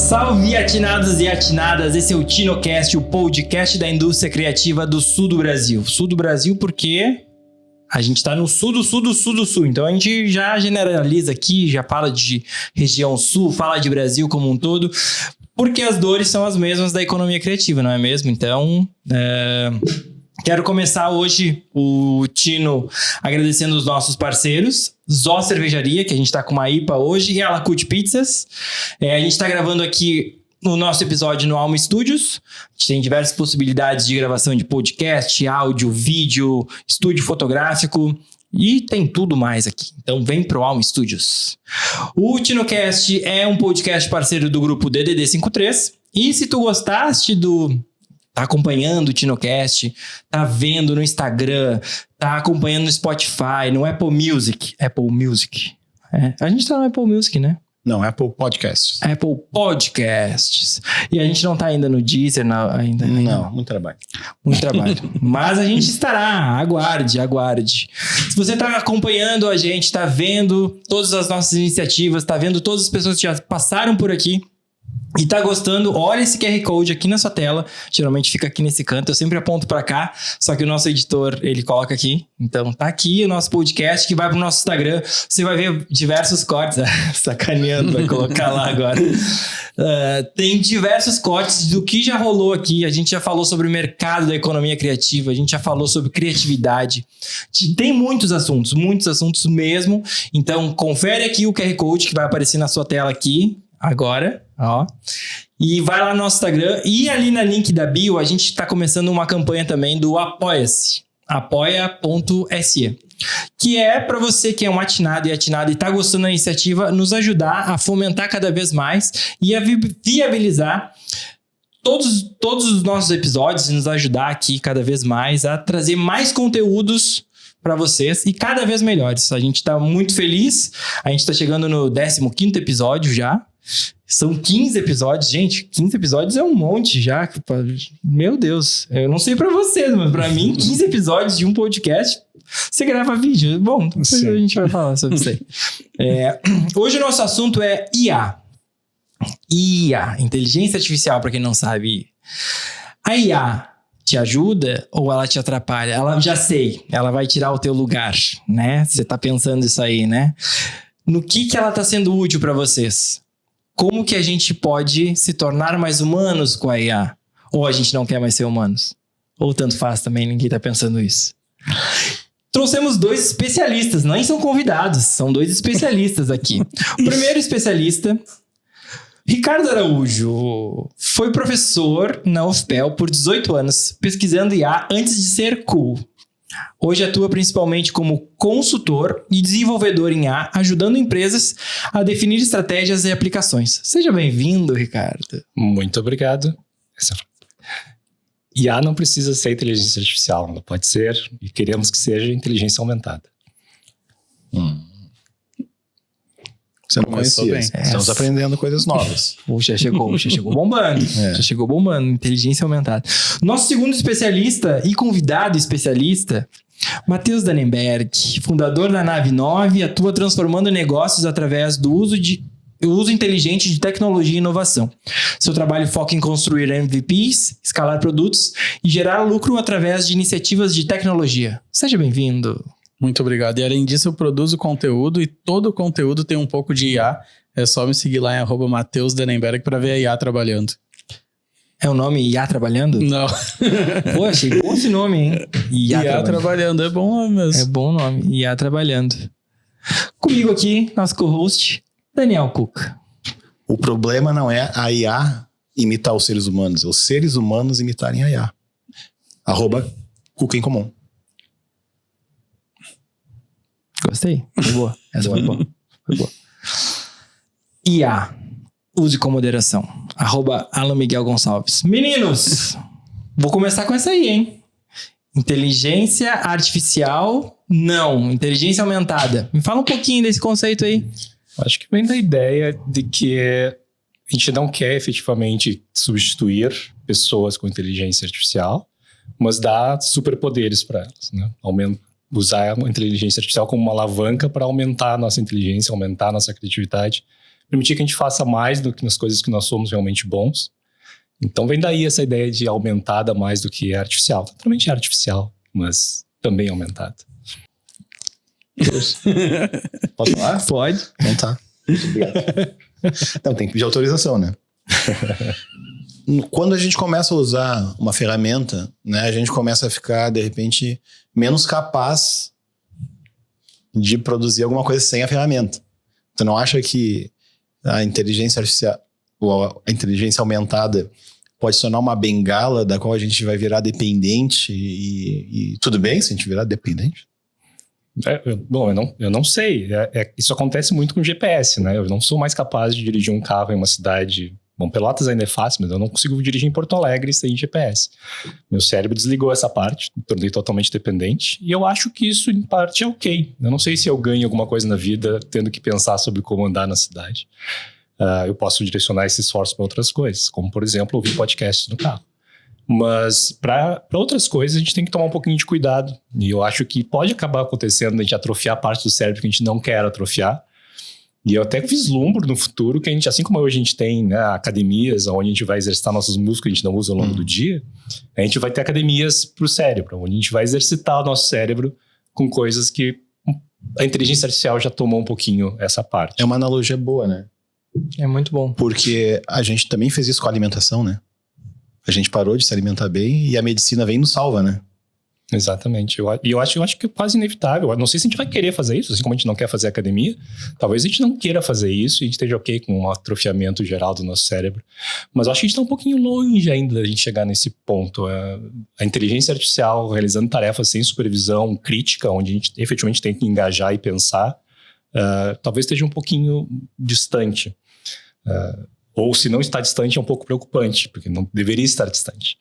Salve atinados e atinadas, esse é o TinoCast, o podcast da indústria criativa do sul do Brasil. Sul do Brasil porque a gente tá no sul do sul do sul do sul, então a gente já generaliza aqui, já fala de região sul, fala de Brasil como um todo, porque as dores são as mesmas da economia criativa, não é mesmo? Então, quero começar hoje o Tino agradecendo os nossos parceiros, Zó Cervejaria, que a gente tá com uma IPA hoje, e a Lacute Pizzas. A gente tá gravando aqui o nosso episódio no Alma Studios. A gente tem diversas possibilidades de gravação de podcast, áudio, vídeo, estúdio fotográfico e tem tudo mais aqui. Então vem pro Alma Studios. O TinoCast é um podcast parceiro do grupo DDD53. E se tu gostaste tá acompanhando o TinoCast, tá vendo no Instagram, tá acompanhando no Spotify, no Apple Music. A gente tá no Apple Music, né? Não, Apple Podcasts. Apple Podcasts. E a gente não tá ainda no Deezer ainda. Não, muito trabalho. Muito trabalho. Mas a gente estará. Aguarde. Se você tá acompanhando a gente, tá vendo todas as nossas iniciativas, tá vendo todas as pessoas que já passaram por aqui, e tá gostando, olha esse QR Code aqui na sua tela. Geralmente fica aqui nesse canto, eu sempre aponto pra cá, só que o nosso editor, ele coloca aqui. Então tá aqui o nosso podcast que vai pro nosso Instagram. Você vai ver diversos cortes. Sacaneando, vai colocar lá agora. Tem diversos cortes do que já rolou aqui. A gente já falou sobre o mercado da economia criativa, a gente já falou sobre criatividade. Tem muitos assuntos mesmo. Então confere aqui o QR Code que vai aparecer na sua tela aqui agora, ó. E vai lá no nosso Instagram e ali na link da bio a gente tá começando uma campanha também do Apoia-se, apoia.se, que é para você que é um atinado e atinada e tá gostando da iniciativa, nos ajudar a fomentar cada vez mais e a viabilizar todos os nossos episódios e nos ajudar aqui cada vez mais a trazer mais conteúdos para vocês e cada vez melhores. A gente tá muito feliz, a gente tá chegando no 15º episódio já. São 15 episódios, gente. 15 episódios é um monte já. Meu Deus, eu não sei pra vocês, mas pra mim, 15 episódios de um podcast, você grava vídeo. Bom, depois a gente vai falar sobre isso aí. Hoje o nosso assunto é IA. IA, inteligência artificial, pra quem não sabe. A IA te ajuda ou ela te atrapalha? Ela vai tirar o teu lugar, né? Você tá pensando isso aí, né? No que ela tá sendo útil pra vocês? Como que a gente pode se tornar mais humanos com a IA? Ou a gente não quer mais ser humanos? Ou tanto faz também, ninguém tá pensando isso. Trouxemos 2 especialistas, nem são convidados, são 2 especialistas aqui. O primeiro especialista, Ricardo Araújo, foi professor na UFPEL por 18 anos, pesquisando IA antes de ser cool. Hoje atua principalmente como consultor e desenvolvedor em IA, ajudando empresas a definir estratégias e aplicações. Seja bem-vindo, Ricardo. Muito obrigado. IA não precisa ser inteligência artificial, ela pode ser, e queremos que seja, inteligência aumentada. Você não conhecia. Bem. Estamos aprendendo coisas novas. Já chegou bombando. Já chegou bombando. Inteligência aumentada. Nosso segundo especialista e convidado especialista, Matheus Dannenberg, fundador da Nave 9, atua transformando negócios através do uso inteligente de tecnologia e inovação. Seu trabalho foca em construir MVPs, escalar produtos e gerar lucro através de iniciativas de tecnologia. Seja bem-vindo. Muito obrigado. E além disso, eu produzo conteúdo e todo o conteúdo tem um pouco de IA. É só me seguir lá em @Matheus Dannenberg para ver a IA trabalhando. É o nome IA Trabalhando? Não. Pô, achei bom esse nome, hein? IA Trabalhando, é bom nome mesmo. É bom nome, IA Trabalhando. Comigo aqui, nosso co-host, Daniel Cuca. O problema não é a IA imitar os seres humanos, é os seres humanos imitarem a IA. @Cuca em Comum. Gostei. Foi boa. Essa foi boa. IA. Use com moderação. @Alan Miguel Gonçalves. Meninos, vou começar com essa aí, hein? Inteligência artificial, não. Inteligência aumentada. Me fala um pouquinho desse conceito aí. Acho que vem da ideia de que a gente não quer efetivamente substituir pessoas com inteligência artificial, mas dar superpoderes para elas, né? Usar a inteligência artificial como uma alavanca para aumentar a nossa inteligência, aumentar a nossa criatividade, permitir que a gente faça mais do que nas coisas que nós somos realmente bons. Então vem daí essa ideia de aumentada mais do que artificial. Totalmente artificial, mas também aumentada. Posso falar? Pode. Então tá. Muito obrigado. Não, tem que pedir autorização, né? Quando a gente começa a usar uma ferramenta, né, a gente começa a ficar, de repente, menos capaz de produzir alguma coisa sem a ferramenta. Tu não acha que a inteligência artificial, ou a inteligência aumentada, pode se tornar uma bengala da qual a gente vai virar dependente e tudo bem se a gente virar dependente? Bom, eu não sei. Isso acontece muito com GPS, né? Eu não sou mais capaz de dirigir um carro em uma cidade... Bom, Pelotas ainda é fácil, mas eu não consigo dirigir em Porto Alegre sem GPS. Meu cérebro desligou essa parte, me tornei totalmente dependente. E eu acho que isso, em parte, é ok. Eu não sei se eu ganho alguma coisa na vida tendo que pensar sobre como andar na cidade. Eu posso direcionar esse esforço para outras coisas, como, por exemplo, ouvir podcasts no carro. Mas para outras coisas a gente tem que tomar um pouquinho de cuidado. E eu acho que pode acabar acontecendo a gente atrofiar parte do cérebro que a gente não quer atrofiar. E eu até vislumbro no futuro que a gente, assim como hoje a gente tem, né, academias onde a gente vai exercitar nossos músculos que a gente não usa ao longo do dia, a gente vai ter academias para o cérebro, onde a gente vai exercitar o nosso cérebro com coisas que a inteligência artificial já tomou um pouquinho essa parte. É uma analogia boa, né? É muito bom. Porque a gente também fez isso com a alimentação, né? A gente parou de se alimentar bem e a medicina vem e nos salva, né? Exatamente. Eu acho que é quase inevitável. Eu não sei se a gente vai querer fazer isso, assim como a gente não quer fazer academia. Talvez a gente não queira fazer isso e a gente esteja ok com um atrofiamento geral do nosso cérebro. Mas eu acho que a gente está um pouquinho longe ainda da gente chegar nesse ponto. A inteligência artificial realizando tarefas sem supervisão crítica, onde a gente efetivamente tem que engajar e pensar, talvez esteja um pouquinho distante. Ou se não está distante, é um pouco preocupante, porque não deveria estar distante.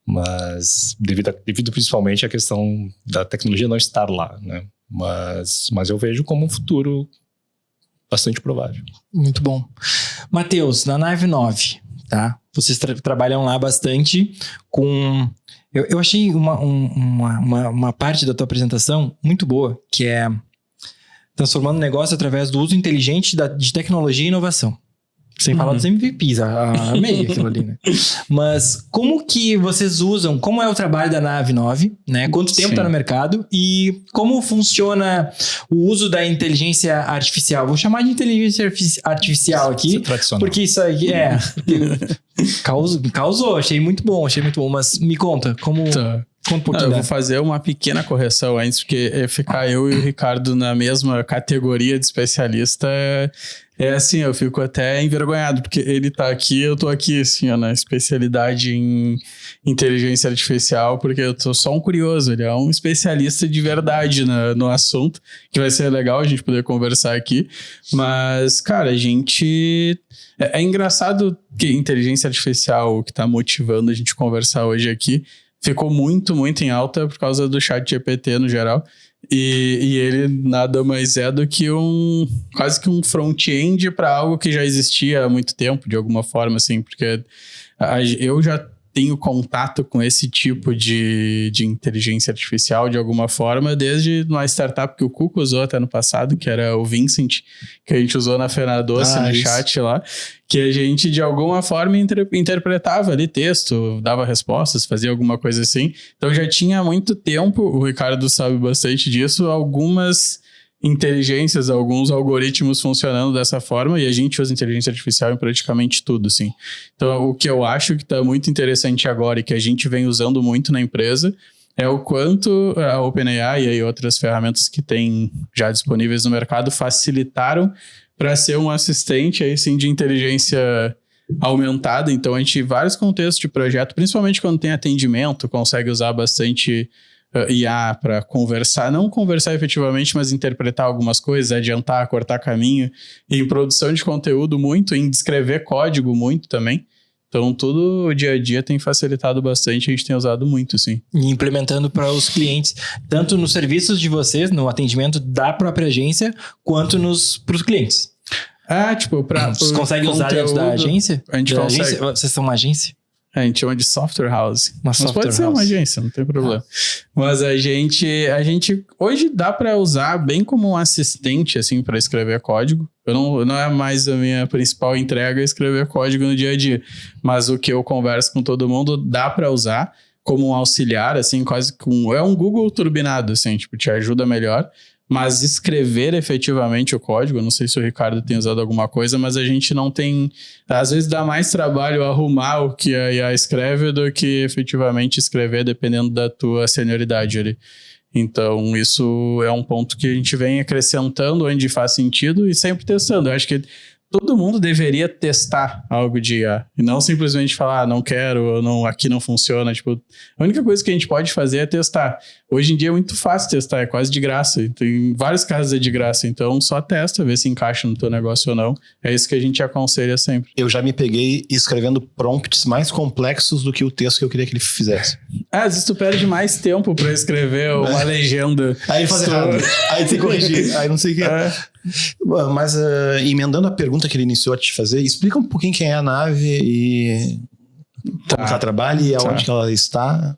Mas devido principalmente à questão da tecnologia não estar lá, né? Mas eu vejo como um futuro bastante provável. Muito bom. Matheus, na Nave 9, tá? Vocês trabalham lá bastante com... Eu achei uma parte da tua apresentação muito boa, que é transformando o negócio através do uso inteligente de tecnologia e inovação. Sem falar dos MVPs, amei aquilo ali, né? Mas como que vocês usam, como é o trabalho da Nave 9, né? Quanto tempo está no mercado e como funciona o uso da inteligência artificial? Vou chamar de inteligência artificial aqui, isso é tradicional. Porque isso aí causou, achei muito bom, mas me conta, como... Tá. Conta um pouquinho. Eu vou fazer uma pequena correção antes, porque ficar eu e o Ricardo na mesma categoria de especialista é assim, eu fico até envergonhado, porque ele tá aqui, eu tô aqui, assim, ó, na especialidade em inteligência artificial, porque eu tô só um curioso, ele é um especialista de verdade no assunto, que vai ser legal a gente poder conversar aqui, mas, cara, a gente... É engraçado que inteligência artificial, o que tá motivando a gente conversar hoje aqui, ficou muito, muito em alta por causa do ChatGPT no geral. E ele nada mais é do que quase que um front-end para algo que já existia há muito tempo, de alguma forma, assim, porque eu já tenho contato com esse tipo de inteligência artificial de alguma forma, desde uma startup que o Cuco usou até no passado, que era o Vincent, que a gente usou na Fena Doce, no chat lá, que a gente de alguma forma interpretava ali texto, dava respostas, fazia alguma coisa assim. Então já tinha há muito tempo, o Ricardo sabe bastante disso, algumas inteligências, alguns algoritmos funcionando dessa forma, e a gente usa inteligência artificial em praticamente tudo, assim. Então, o que eu acho que está muito interessante agora e que a gente vem usando muito na empresa é o quanto a OpenAI e outras ferramentas que tem já disponíveis no mercado facilitaram para ser um assistente aí, sim, de inteligência aumentada. Então, a gente, em vários contextos de projeto, principalmente quando tem atendimento, consegue usar bastante IA para conversar, não conversar efetivamente, mas interpretar algumas coisas, adiantar, cortar caminho, e em produção de conteúdo muito, em descrever código muito também. Então, tudo o dia a dia tem facilitado bastante, a gente tem usado muito, sim. E implementando para os clientes, tanto nos serviços de vocês, no atendimento da própria agência, quanto para os clientes. Tipo, vocês conseguem usar dentro da agência? A gente consegue. Agência? Vocês são uma agência? A gente chama de software house. Mas software pode ser house. uma agência, não tem problema. Mas a gente hoje dá para usar bem como um assistente, assim, para escrever código. Não é mais a minha principal entrega escrever código no dia a dia. Mas o que eu converso com todo mundo dá para usar como um auxiliar, assim, quase com... É um Google turbinado, assim, tipo, te ajuda melhor. Mas escrever efetivamente o código, não sei se o Ricardo tem usado alguma coisa, mas a gente não tem... Às vezes dá mais trabalho arrumar o que a IA escreve do que efetivamente escrever, dependendo da tua senioridade ali. Então, isso é um ponto que a gente vem acrescentando onde faz sentido e sempre testando. Eu acho que todo mundo deveria testar algo de IA. E não simplesmente falar, não quero, ou não, aqui não funciona. Tipo, a única coisa que a gente pode fazer é testar. Hoje em dia é muito fácil testar, é quase de graça. Tem vários casos é de graça. Então, só testa, vê se encaixa no teu negócio ou não. É isso que a gente aconselha sempre. Eu já me peguei escrevendo prompts mais complexos do que o texto que eu queria que ele fizesse. Às vezes tu perde mais tempo pra escrever uma legenda. Aí ele faz errado. Aí tem que corrigir. Aí não sei o que. Mas emendando a pergunta que ele iniciou a te fazer, explica um pouquinho quem é a nave e como ela trabalha e aonde que ela está.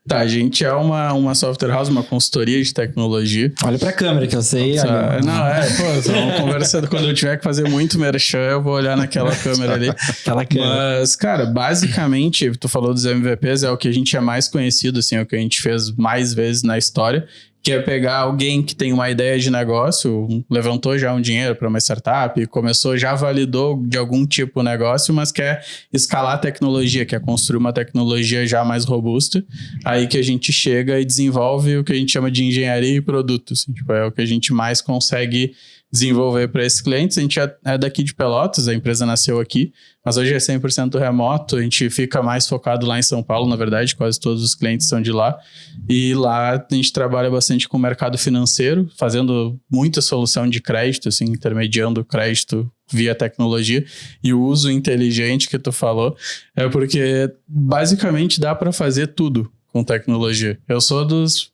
Tá, a gente é uma software house, uma consultoria de tecnologia. Olha pra câmera que eu sei. Estamos conversando. Quando eu tiver que fazer muito merchan, eu vou olhar naquela câmera ali. Aquela câmera. Mas, cara, basicamente, tu falou dos MVPs, é o que a gente é mais conhecido, assim, é o que a gente fez mais vezes na história, que é pegar alguém que tem uma ideia de negócio, levantou já um dinheiro para uma startup, começou, já validou de algum tipo o negócio, mas quer escalar a tecnologia, quer construir uma tecnologia já mais robusta. Aí que a gente chega e desenvolve o que a gente chama de engenharia e produto. Assim, tipo, é o que a gente mais consegue desenvolver para esses clientes. A gente é daqui de Pelotas, a empresa nasceu aqui, mas hoje é 100% remoto, a gente fica mais focado lá em São Paulo, na verdade, quase todos os clientes são de lá, e lá a gente trabalha bastante com o mercado financeiro, fazendo muita solução de crédito, assim, intermediando o crédito via tecnologia, e o uso inteligente que tu falou, é porque basicamente dá para fazer tudo com tecnologia. Eu sou dos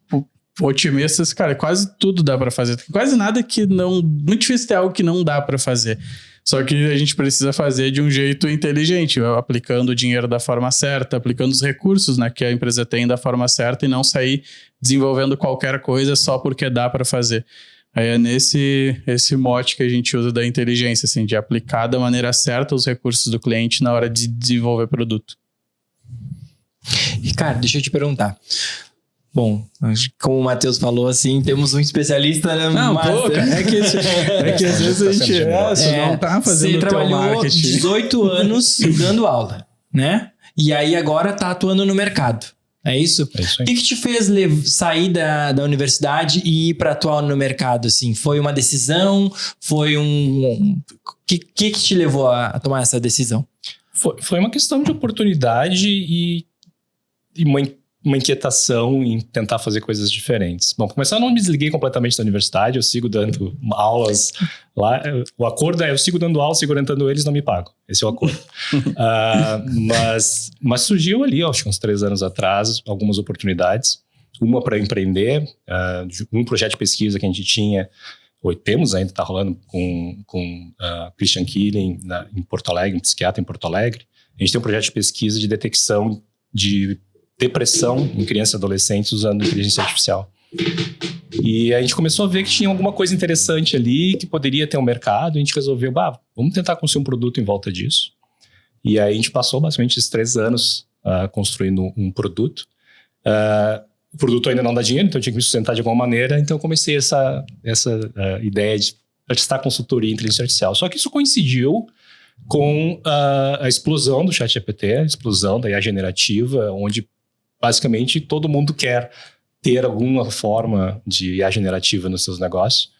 otimistas, cara, quase tudo dá para fazer. Quase nada que não... Muito difícil ter algo que não dá para fazer. Só que a gente precisa fazer de um jeito inteligente, aplicando o dinheiro da forma certa, aplicando os recursos, né, que a empresa tem da forma certa e não sair desenvolvendo qualquer coisa só porque dá para fazer. Aí é esse mote que a gente usa da inteligência, assim, de aplicar da maneira certa os recursos do cliente na hora de desenvolver produto. Ricardo, deixa eu te perguntar. Bom, como o Matheus falou, assim, temos um especialista, né? Não, pô, cara, é que às vezes a gente não tá fazendo o teu trabalhou marketing. 18 anos dando aula, né? E aí agora tá atuando no mercado. É isso? É isso aí. O que te fez sair da universidade e ir para atuar no mercado? Assim? Foi uma decisão? Foi O que te levou a tomar essa decisão? Foi uma questão de oportunidade e uma inquietação em tentar fazer coisas diferentes. Bom, para começar, eu não me desliguei completamente da universidade, eu sigo dando aulas lá. O acordo é, eu sigo dando aulas, sigo orientando eles, não me pagam. Esse é o acordo. Mas surgiu ali, acho que uns 3 anos atrás, algumas oportunidades. Uma para empreender, um projeto de pesquisa que a gente tinha, ou temos ainda, está rolando com Christian Killing em Porto Alegre, um psiquiatra em Porto Alegre. A gente tem um projeto de pesquisa de detecção de depressão em crianças e adolescentes usando inteligência artificial. E a gente começou a ver que tinha alguma coisa interessante ali, que poderia ter um mercado, e a gente resolveu, vamos tentar construir um produto em volta disso. E aí a gente passou basicamente esses 3 anos construindo um produto. O produto ainda não dá dinheiro, então eu tinha que me sustentar de alguma maneira, então eu comecei essa ideia de prestar consultoria em inteligência artificial. Só que isso coincidiu com a explosão do ChatGPT, a explosão da IA generativa, onde basicamente todo mundo quer ter alguma forma de IA generativa nos seus negócios.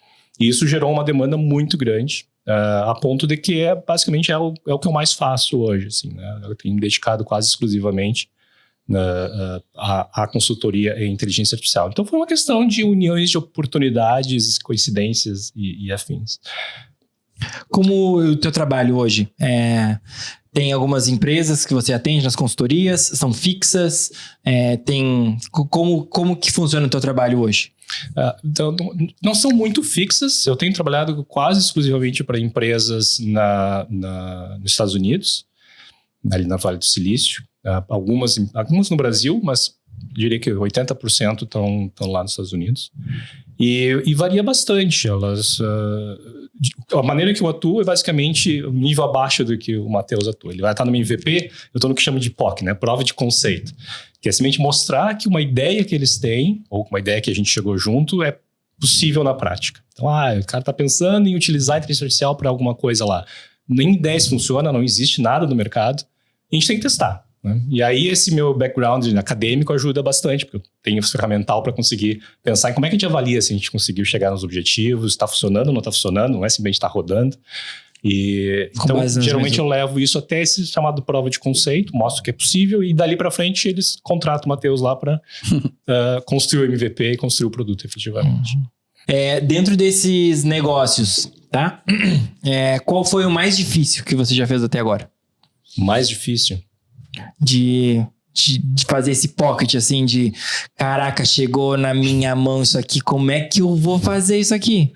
E isso gerou uma demanda muito grande, a ponto de que basicamente é o que eu mais faço hoje. Assim, né? Eu tenho me dedicado quase exclusivamente à consultoria em inteligência artificial. Então foi uma questão de uniões de oportunidades, coincidências e afins. Como o teu trabalho hoje? Tem algumas empresas que você atende nas consultorias? São fixas? Como que funciona o teu trabalho hoje? Então, não são muito fixas. Eu tenho trabalhado quase exclusivamente para empresas nos Estados Unidos, ali na Vale do Silício. Algumas no Brasil, mas diria que 80% estão lá nos Estados Unidos. E varia bastante. A maneira que eu atuo é basicamente um nível abaixo do que o Matheus atua. Ele vai estar no MVP, eu estou no que chama de POC, né? Prova de conceito. Que é simplesmente mostrar que uma ideia que eles têm, ou uma ideia que a gente chegou junto, é possível na prática. Então, o cara está pensando em utilizar a inteligência artificial para alguma coisa lá. Nem ideia se funciona, não existe nada no mercado. A gente tem que testar. Né? E aí esse meu background acadêmico ajuda bastante, porque eu tenho ferramental para conseguir pensar em como é que a gente avalia se a gente conseguiu chegar nos objetivos, está funcionando ou não está funcionando, não é simplesmente estar rodando. Então, geralmente eu levo isso até esse chamado prova de conceito, mostro que é possível e dali para frente eles contratam o Matheus lá para construir o MVP e construir o produto efetivamente. Dentro desses negócios, tá? Qual foi o mais difícil que você já fez até agora? Mais difícil? De fazer esse pocket, assim, de caraca, chegou na minha mão isso aqui, como é que eu vou fazer isso aqui?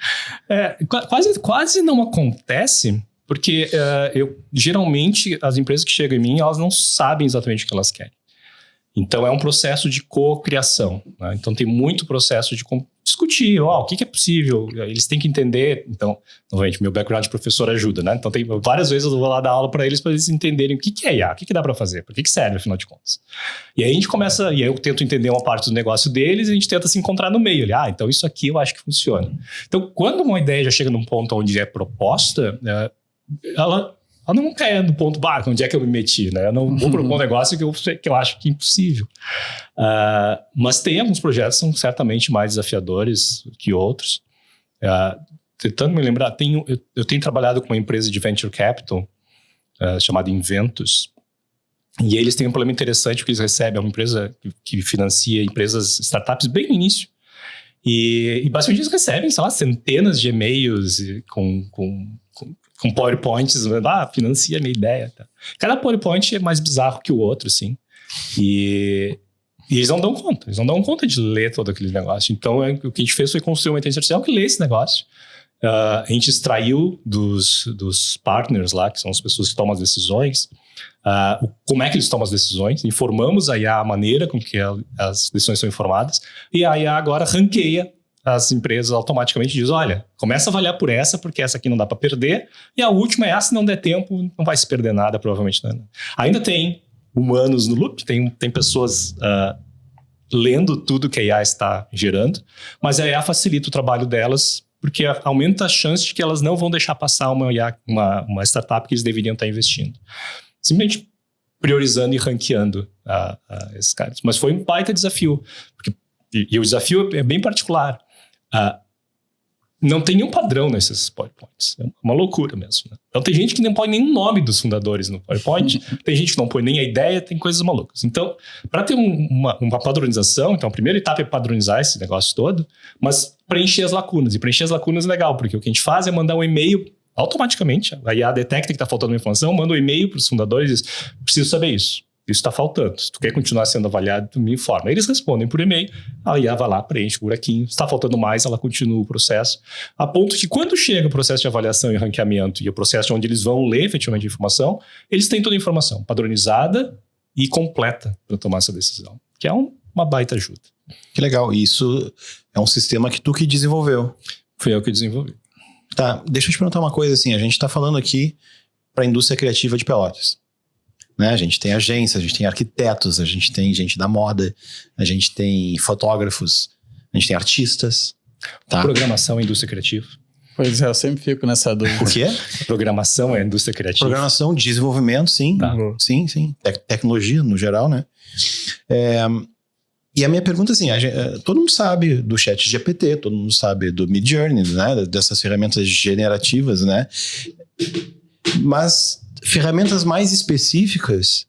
Quase não acontece, porque geralmente as empresas que chegam em mim, elas não sabem exatamente o que elas querem. Então é um processo de co-criação, né? Então tem muito processo de discutir, o que é possível, eles têm que entender. Então, novamente, meu background de professor ajuda, né? Então tem várias vezes eu vou lá dar aula para eles entenderem o que é IA, o que dá para fazer, para que serve, afinal de contas. E aí a gente começa, e aí eu tento entender uma parte do negócio deles e a gente tenta se encontrar no meio. Então isso aqui eu acho que funciona. Então, quando uma ideia já chega num ponto onde é proposta, ela não cai no ponto, onde é que eu me meti, né? Eu não vou propor um negócio que eu acho que é impossível. Mas tem alguns projetos que são certamente mais desafiadores que outros. Tentando me lembrar, eu tenho trabalhado com uma empresa de venture capital chamada Inventus, e eles têm um problema interessante porque eles recebem, é uma empresa que financia empresas, startups bem no início, e basicamente eles recebem, sei lá, centenas de e-mails com PowerPoints, financia a minha ideia. Tá. Cada PowerPoint é mais bizarro que o outro, assim. E eles não dão conta de ler todo aquele negócio. Então, o que a gente fez foi construir uma inteligência artificial que lê esse negócio. A gente extraiu dos partners lá, que são as pessoas que tomam as decisões, como é que eles tomam as decisões, informamos a IA a maneira com que as decisões são informadas, e a IA agora ranqueia as empresas automaticamente, diz, olha, começa a avaliar por essa, porque essa aqui não dá para perder, e a última é se não der tempo, não vai se perder nada, provavelmente. Né? Ainda tem humanos no loop, tem pessoas lendo tudo que a IA está gerando, mas a IA facilita o trabalho delas, porque aumenta a chance de que elas não vão deixar passar uma startup que eles deveriam estar investindo. Simplesmente priorizando e ranqueando esses caras. Mas foi um baita desafio, e o desafio é bem particular. Não tem nenhum padrão nesses PowerPoints. É uma loucura mesmo. Né? Então tem gente que não põe nenhum nome dos fundadores no PowerPoint, tem gente que não põe nem a ideia, tem coisas malucas. Então, para ter uma padronização, então a primeira etapa é padronizar esse negócio todo, mas preencher as lacunas. E preencher as lacunas é legal, porque o que a gente faz é mandar um e-mail automaticamente. A IA detecta que está faltando uma informação, manda um e-mail para os fundadores e diz, preciso saber isso. Isso está faltando. Se tu quer continuar sendo avaliado, tu me informa. Eles respondem por e-mail, a IA vai lá, preenche o buraquinho. Se está faltando mais, ela continua o processo. A ponto que quando chega o processo de avaliação e ranqueamento e o processo onde eles vão ler efetivamente a informação, eles têm toda a informação padronizada e completa para tomar essa decisão, que é uma baita ajuda. Que legal. Isso é um sistema que tu que desenvolveu. Fui eu que desenvolvi. Tá, deixa eu te perguntar uma coisa assim. A gente está falando aqui para a indústria criativa de Pelotas. Né? A gente tem agências, a gente tem arquitetos, a gente tem gente da moda, a gente tem fotógrafos, a gente tem artistas. Tá? Programação é indústria criativa. Pois é, eu sempre fico nessa dúvida. O quê? Programação é indústria criativa. Programação, desenvolvimento, sim. Tá. Sim. Tecnologia, no geral, né? E a minha pergunta, assim, todo mundo sabe do ChatGPT, todo mundo sabe do Midjourney, né? Dessas ferramentas generativas, né? Mas ferramentas mais específicas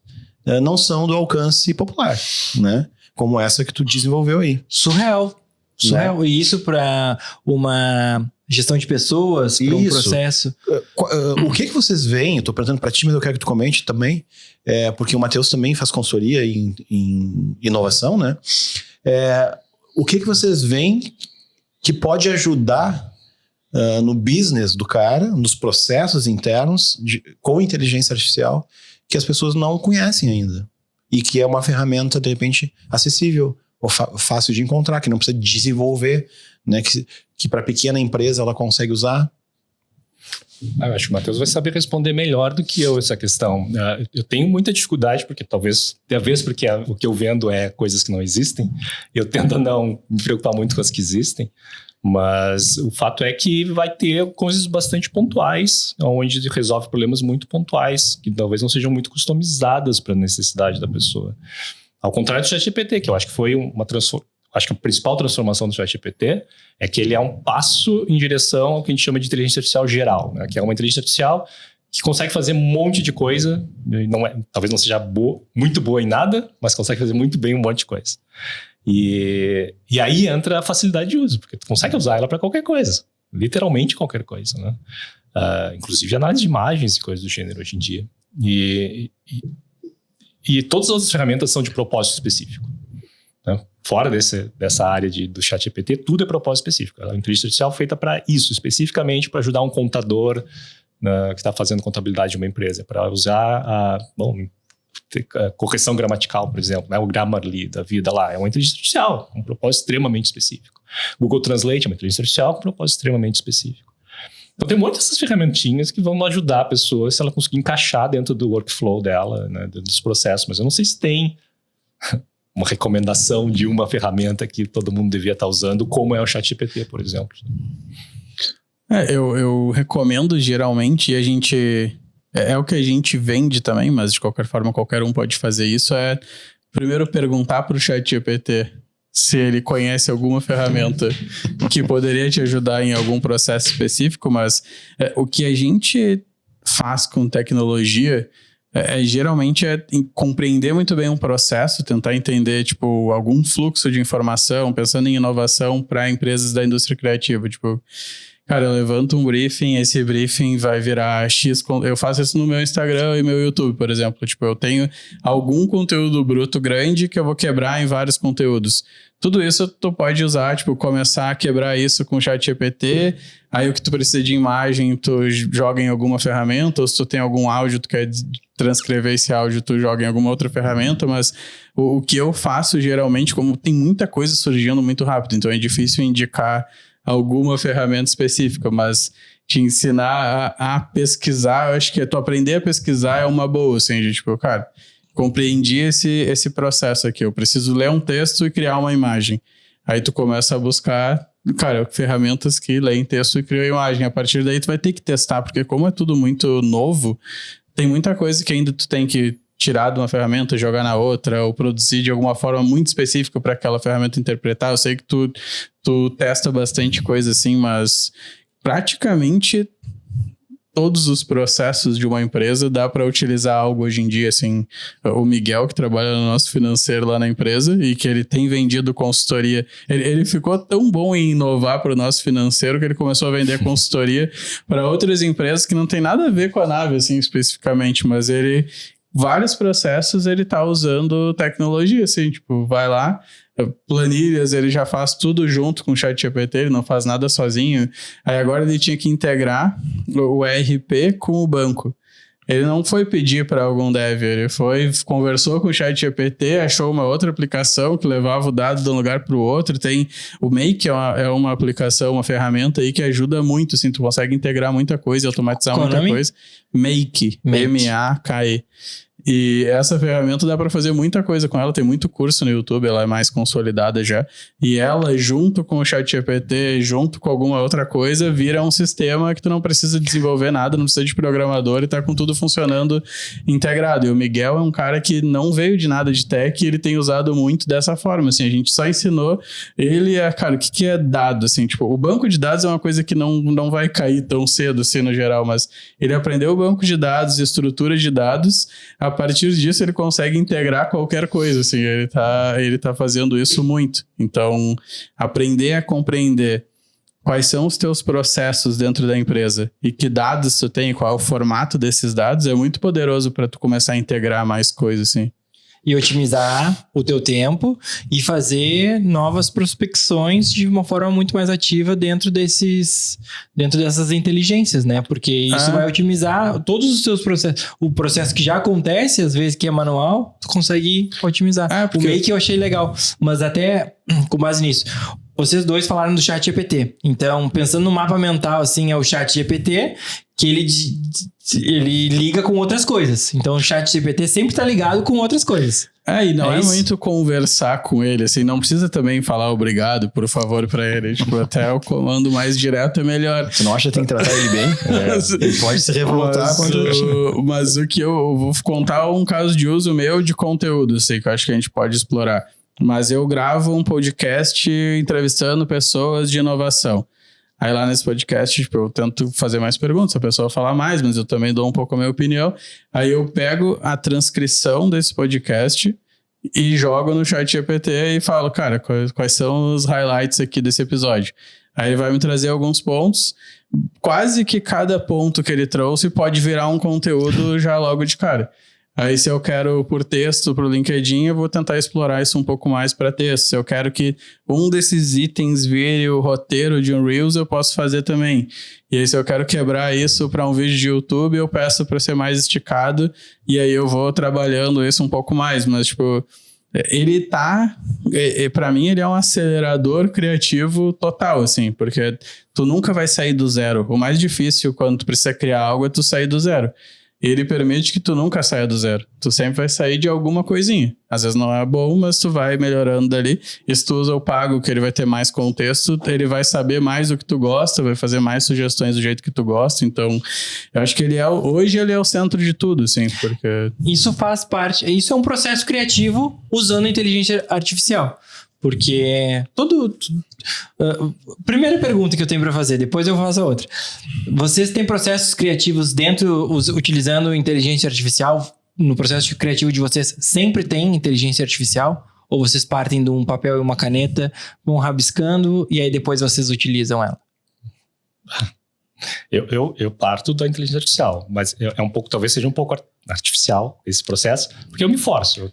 não são do alcance popular, né? Como essa que tu desenvolveu aí. Surreal. Né? E isso para uma gestão de pessoas, para um processo. O que vocês veem? Eu tô perguntando para ti, mas eu quero que tu comente também, porque o Matheus também faz consultoria em inovação, né? O que vocês veem que pode ajudar no business do cara, nos processos internos com inteligência artificial, que as pessoas não conhecem ainda? e que é uma ferramenta, de repente, acessível ou fácil de encontrar, que não precisa desenvolver, né? Que para pequena empresa ela consegue usar. Eu acho que o Matheus vai saber responder melhor do que eu essa questão. Eu tenho muita dificuldade, porque talvez porque o que eu vendo é coisas que não existem, eu tento não me preocupar muito com as que existem, mas o fato é que vai ter coisas bastante pontuais, onde resolve problemas muito pontuais, que talvez não sejam muito customizadas para a necessidade da pessoa. Ao contrário do ChatGPT, que eu acho que foi uma transformação. Acho que a principal transformação do ChatGPT é que ele é um passo em direção ao que a gente chama de inteligência artificial geral, né? Que é uma inteligência artificial que consegue fazer um monte de coisa, talvez não seja muito boa em nada, mas consegue fazer muito bem um monte de coisa. E aí entra a facilidade de uso, porque tu consegue usar ela para qualquer coisa, literalmente qualquer coisa, né? Inclusive análise de imagens e coisas do gênero hoje em dia. E todas as outras ferramentas são de propósito específico, né? Fora dessa área do ChatGPT, tudo é propósito específico. Ela é uma inteligência artificial feita para isso, especificamente para ajudar um contador, né, que está fazendo contabilidade de uma empresa, para usar a correção gramatical, por exemplo, né, o Grammarly da vida lá. É uma inteligência artificial, um propósito extremamente específico. Google Translate é uma inteligência artificial com um propósito extremamente específico. Então tem muitas dessas ferramentinhas que vão ajudar a pessoa se ela conseguir encaixar dentro do workflow dela, né, dentro dos processos, mas eu não sei se tem uma recomendação de uma ferramenta que todo mundo devia estar usando, como é o ChatGPT, por exemplo. Eu recomendo geralmente, e a gente... É o que a gente vende também, mas de qualquer forma qualquer um pode fazer isso, é primeiro perguntar para o ChatGPT se ele conhece alguma ferramenta que poderia te ajudar em algum processo específico, mas o que a gente faz com tecnologia... geralmente é compreender muito bem um processo, tentar entender, tipo, algum fluxo de informação, pensando em inovação para empresas da indústria criativa. Tipo, cara, eu levanto um briefing, esse briefing vai virar X... Eu faço isso no meu Instagram e meu YouTube, por exemplo. Tipo, eu tenho algum conteúdo bruto grande que eu vou quebrar em vários conteúdos. Tudo isso tu pode usar, tipo, começar a quebrar isso com o ChatGPT. Aí o que tu precisa de imagem, tu joga em alguma ferramenta, ou se tu tem algum áudio, tu quer transcrever esse áudio, tu joga em alguma outra ferramenta, mas o que eu faço geralmente, como tem muita coisa surgindo muito rápido, então é difícil indicar alguma ferramenta específica, mas te ensinar a pesquisar, eu acho que tu aprender a pesquisar é uma boa, assim, de, tipo, cara, compreendi esse processo aqui, eu preciso ler um texto e criar uma imagem. Aí tu começa a buscar, cara, ferramentas que leem texto e criam imagem. A partir daí tu vai ter que testar, porque como é tudo muito novo, tem muita coisa que ainda tu tem que tirar de uma ferramenta, jogar na outra, ou produzir de alguma forma muito específica para aquela ferramenta interpretar. Eu sei que tu testa bastante coisa assim, mas praticamente todos os processos de uma empresa dá para utilizar algo hoje em dia, assim. O Miguel, que trabalha no nosso financeiro lá na empresa e que ele tem vendido consultoria, ele ficou tão bom em inovar para o nosso financeiro que ele começou a vender consultoria para outras empresas que não tem nada a ver com a nave, assim, especificamente, mas vários processos ele tá usando tecnologia, assim, tipo, vai lá, planilhas, ele já faz tudo junto com o ChatGPT, ele não faz nada sozinho. Aí agora ele tinha que integrar o ERP com o banco. Ele não foi pedir para algum dev, ele conversou com o ChatGPT, achou uma outra aplicação que levava o dado de um lugar para o outro. Tem o Make, é uma aplicação, uma ferramenta aí que ajuda muito, assim, tu consegue integrar muita coisa, automatizar muita coisa. Make. M-A-K-E. E essa ferramenta dá para fazer muita coisa com ela, tem muito curso no YouTube, ela é mais consolidada já. E ela, junto com o ChatGPT, junto com alguma outra coisa, vira um sistema que tu não precisa desenvolver nada, não precisa de programador e tá com tudo funcionando integrado. E o Miguel é um cara que não veio de nada de tech e ele tem usado muito dessa forma, assim, a gente só ensinou ele cara, o que é dado, assim, tipo, o banco de dados é uma coisa que não vai cair tão cedo, assim, no geral, mas ele aprendeu o banco de dados, estrutura de dados. A partir disso ele consegue integrar qualquer coisa, assim, ele tá fazendo isso muito. Então, aprender a compreender quais são os teus processos dentro da empresa e que dados tu tem, qual é o formato desses dados, é muito poderoso para tu começar a integrar mais coisas, assim. e otimizar o teu tempo e fazer novas prospecções de uma forma muito mais ativa dentro dessas inteligências, né? Porque isso vai otimizar todos os teus processos. O processo que já acontece, às vezes que é manual, tu consegue otimizar. O Make eu achei legal, mas até com base nisso, vocês dois falaram do ChatGPT. Então, pensando no mapa mental, assim, é o ChatGPT que ele liga com outras coisas. Então, o ChatGPT sempre tá ligado com outras coisas. E não é muito conversar com ele, assim, não precisa também falar obrigado, por favor, pra ele. Tipo, até o comando mais direto é melhor. Tu não acha que tem que tratar ele bem? Ele pode se revoltar mas o que eu vou contar um caso de uso meu de conteúdo, assim, que eu acho que a gente pode explorar. Mas eu gravo um podcast entrevistando pessoas de inovação. Aí lá nesse podcast, tipo, eu tento fazer mais perguntas, a pessoa fala mais, mas eu também dou um pouco a minha opinião. Aí eu pego a transcrição desse podcast e jogo no ChatGPT e falo, cara, quais são os highlights aqui desse episódio? Aí ele vai me trazer alguns pontos. Quase que cada ponto que ele trouxe pode virar um conteúdo já logo de cara. Aí se eu quero por texto pro LinkedIn, eu vou tentar explorar isso um pouco mais para texto. Se eu quero que um desses itens vire o roteiro de um Reels, eu posso fazer também. E aí se eu quero quebrar isso para um vídeo de YouTube, eu peço para ser mais esticado e aí eu vou trabalhando isso um pouco mais. Mas tipo, ele para mim ele é um acelerador criativo total, assim, porque tu nunca vai sair do zero. O mais difícil quando tu precisa criar algo é tu sair do zero. Ele permite que tu nunca saia do zero. Tu sempre vai sair de alguma coisinha. Às vezes não é bom, mas tu vai melhorando dali. E se tu usa o pago, que ele vai ter mais contexto, ele vai saber mais do que tu gosta, vai fazer mais sugestões do jeito que tu gosta. Então, eu acho que hoje ele é o centro de tudo, assim, porque... Isso faz parte... Isso é um processo criativo usando a inteligência artificial. Porque primeira pergunta que eu tenho para fazer, depois eu faço a outra. Vocês têm processos criativos utilizando inteligência artificial? No processo criativo de vocês sempre tem inteligência artificial? Ou vocês partem de um papel e uma caneta, vão rabiscando e aí depois vocês utilizam ela? Eu parto da inteligência artificial, mas talvez seja um pouco artificial esse processo, porque eu me forço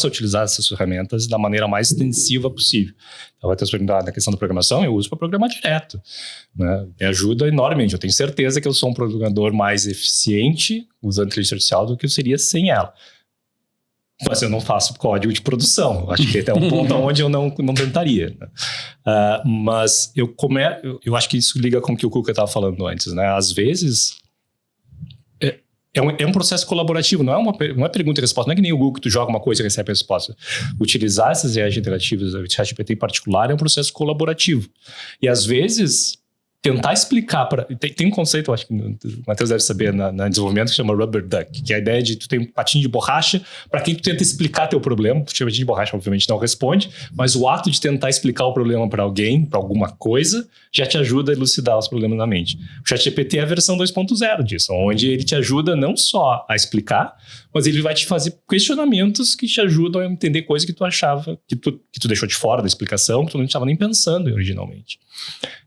a utilizar essas ferramentas da maneira mais extensiva possível. Então, vai ter perguntar na questão da programação, eu uso para programar direto, né? Me ajuda enormemente. Eu tenho certeza que eu sou um programador mais eficiente usando inteligência artificial do que eu seria sem ela. Mas eu não faço código de produção. Acho que até um ponto onde eu não tentaria. Né? Mas eu acho que isso liga com o que o Cuca estava falando antes. Né? Às vezes, é um processo colaborativo. Não é pergunta e resposta. Não é que nem o Google que tu joga uma coisa e recebe a resposta. Utilizar essas IAs interativas, o ChatGPT em particular, é um processo colaborativo. E às vezes... tentar explicar tem um conceito, eu acho que o Matheus deve saber na desenvolvimento, que chama rubber duck, que é a ideia de tu ter um patinho de borracha para quem tu tenta explicar teu problema. O patinho de borracha obviamente não responde, mas o ato de tentar explicar o problema para alguém, para alguma coisa, já te ajuda a elucidar os problemas na mente. O ChatGPT é a versão 2.0 disso, onde ele te ajuda não só a explicar, mas ele vai te fazer questionamentos que te ajudam a entender coisas que tu achava, que tu deixou de fora da explicação, que tu não estava nem pensando originalmente.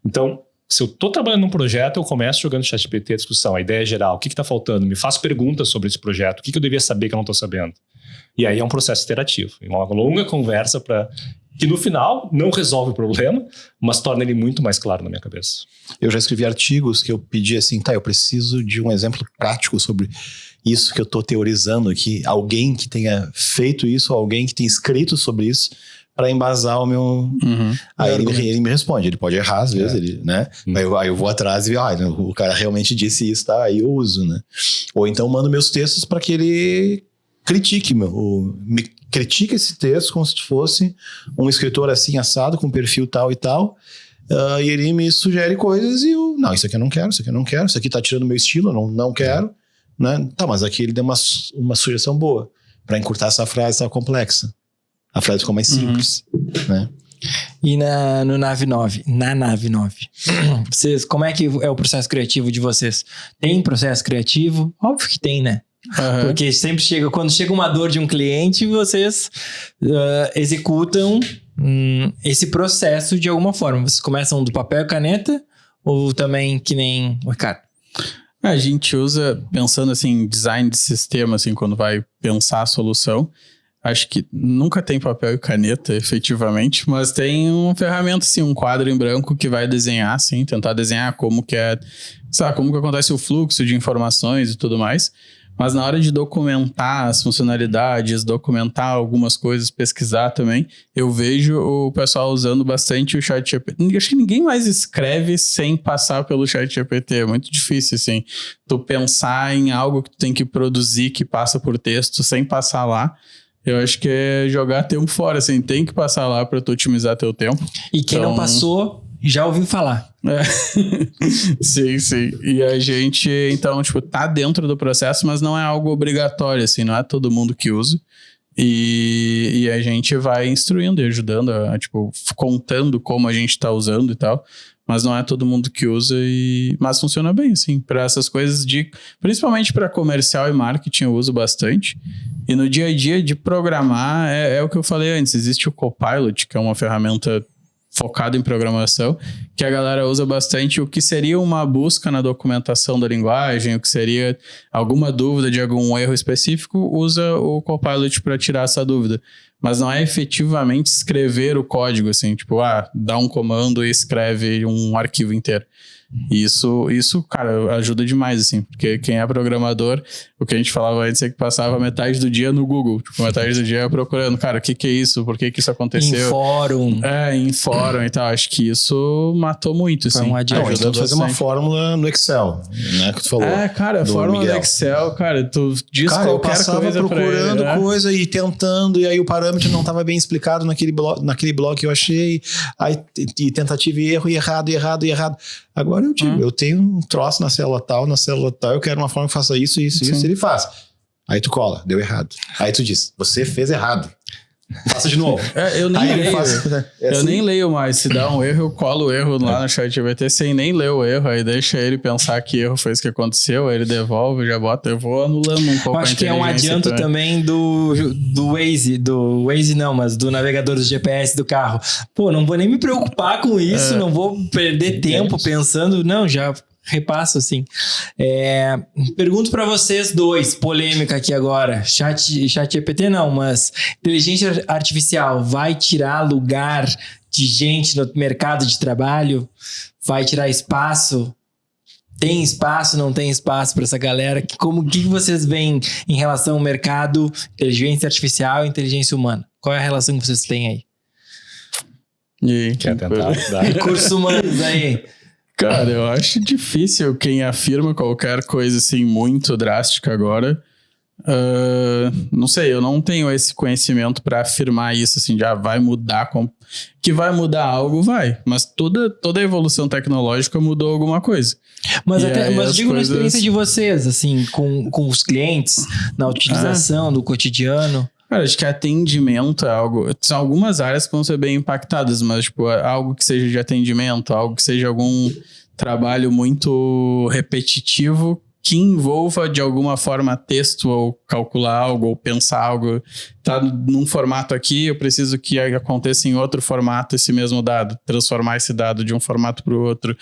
Então, se eu estou trabalhando num projeto, eu começo jogando ChatGPT a discussão, a ideia geral, o que está faltando, me faz perguntas sobre esse projeto, o que eu devia saber que eu não estou sabendo. E aí é um processo iterativo, uma longa conversa que no final não resolve o problema, mas torna ele muito mais claro na minha cabeça. Eu já escrevi artigos que eu pedi assim, eu preciso de um exemplo prático sobre isso que eu estou teorizando aqui, alguém que tenha feito isso, alguém que tenha escrito sobre isso, para embasar o meu... Aí ele me responde, ele pode errar às vezes, né? Aí eu vou atrás e vi, o cara realmente disse isso, tá? Aí eu uso, né? Ou então mando meus textos para que ele critique, me critique esse texto como se fosse um escritor assim, assado, com perfil tal e tal, e ele me sugere coisas e eu, não, isso aqui eu não quero, isso aqui tá tirando meu estilo, eu não quero, né? Tá, mas aqui ele deu uma sugestão boa, para encurtar essa frase tão complexa. A frase ficou mais simples, né? E na nave 9, vocês, como é que é o processo criativo de vocês? Tem processo criativo? Óbvio que tem, né? Porque sempre quando chega uma dor de um cliente, vocês executam esse processo de alguma forma. Vocês começam do papel e caneta ou também que nem o Ricardo? A gente usa, pensando assim, design de sistema, assim, quando vai pensar a solução, acho que nunca tem papel e caneta, efetivamente, mas tem uma ferramenta, assim, um quadro em branco que vai desenhar, assim, tentar desenhar como que é, sabe, como que acontece o fluxo de informações e tudo mais. Mas na hora de documentar as funcionalidades, documentar algumas coisas, pesquisar também, eu vejo o pessoal usando bastante o ChatGPT. Acho que ninguém mais escreve sem passar pelo ChatGPT. É muito difícil, assim, tu pensar em algo que tu tem que produzir, que passa por texto, sem passar lá. Eu acho que é jogar tempo fora, assim, tem que passar lá para tu otimizar teu tempo. E quem não passou, já ouviu falar. Sim. E a gente, então, tipo, tá dentro do processo, mas não é algo obrigatório, assim, não é todo mundo que usa. E a gente vai instruindo e ajudando, tipo, contando como a gente tá usando e tal. Mas não é todo mundo que usa, mas funciona bem, assim, para essas coisas principalmente para comercial e marketing eu uso bastante. E no dia a dia de programar, é o que eu falei antes, existe o Copilot, que é uma ferramenta focada em programação, que a galera usa bastante, o que seria uma busca na documentação da linguagem, o que seria alguma dúvida de algum erro específico, usa o Copilot para tirar essa dúvida. Mas não é efetivamente escrever o código, assim, tipo, dá um comando e escreve um arquivo inteiro. Isso, cara, ajuda demais, assim, porque quem é programador, o que a gente falava antes é que passava metade do dia no Google, tipo, metade do dia procurando, cara, o que é isso? Por que isso aconteceu? Em fórum. Em fórum e tal, acho que isso matou muito, assim. Então tu fazer uma fórmula no Excel, né, que tu falou. Cara, fórmula no Excel, cara, tu diz qualquer eu passava coisa procurando pra ele, coisa e tentando, e aí o parâmetro não estava bem explicado naquele blog que eu achei, aí e tentativa e erro, e errado. Agora eu digo, eu tenho um troço na célula tal, eu quero uma forma que faça isso, ele faz. Aí tu cola, deu errado. Aí tu diz, você fez errado. Faça de novo. Eu nem leio mais. Se dá um erro, eu colo o erro lá no ChatGPT sem nem ler o erro. Aí deixa ele pensar que erro foi isso que aconteceu. Aí ele devolve, já bota. Eu vou anulando um pouco. Acho que é um adianto também do Waze. Do Waze não, mas do navegador do GPS do carro. Pô, não vou nem me preocupar com isso. Não vou perder tempo pensando. Não, já repasso, assim. Pergunto para vocês dois, polêmica aqui agora. ChatGPT não, mas inteligência artificial vai tirar lugar de gente no mercado de trabalho? Vai tirar espaço? Tem espaço, não tem espaço para essa galera? O que vocês veem em relação ao mercado, inteligência artificial e inteligência humana? Qual é a relação que vocês têm aí? Quer tentar dar? Recursos humanos aí. Cara, eu acho difícil quem afirma qualquer coisa assim muito drástica agora. Não sei, eu não tenho esse conhecimento para afirmar isso, assim, já vai mudar. Que vai mudar algo, vai. Mas toda a evolução tecnológica mudou alguma coisa. Mas digo na experiência de vocês, assim, com os clientes, na utilização do cotidiano. Cara, acho que atendimento é algo... São algumas áreas que vão ser bem impactadas, mas tipo, algo que seja de atendimento, algo que seja algum trabalho muito repetitivo que envolva de alguma forma texto ou calcular algo ou pensar algo. Tá num formato aqui, eu preciso que aconteça em outro formato esse mesmo dado, transformar esse dado de um formato para o outro.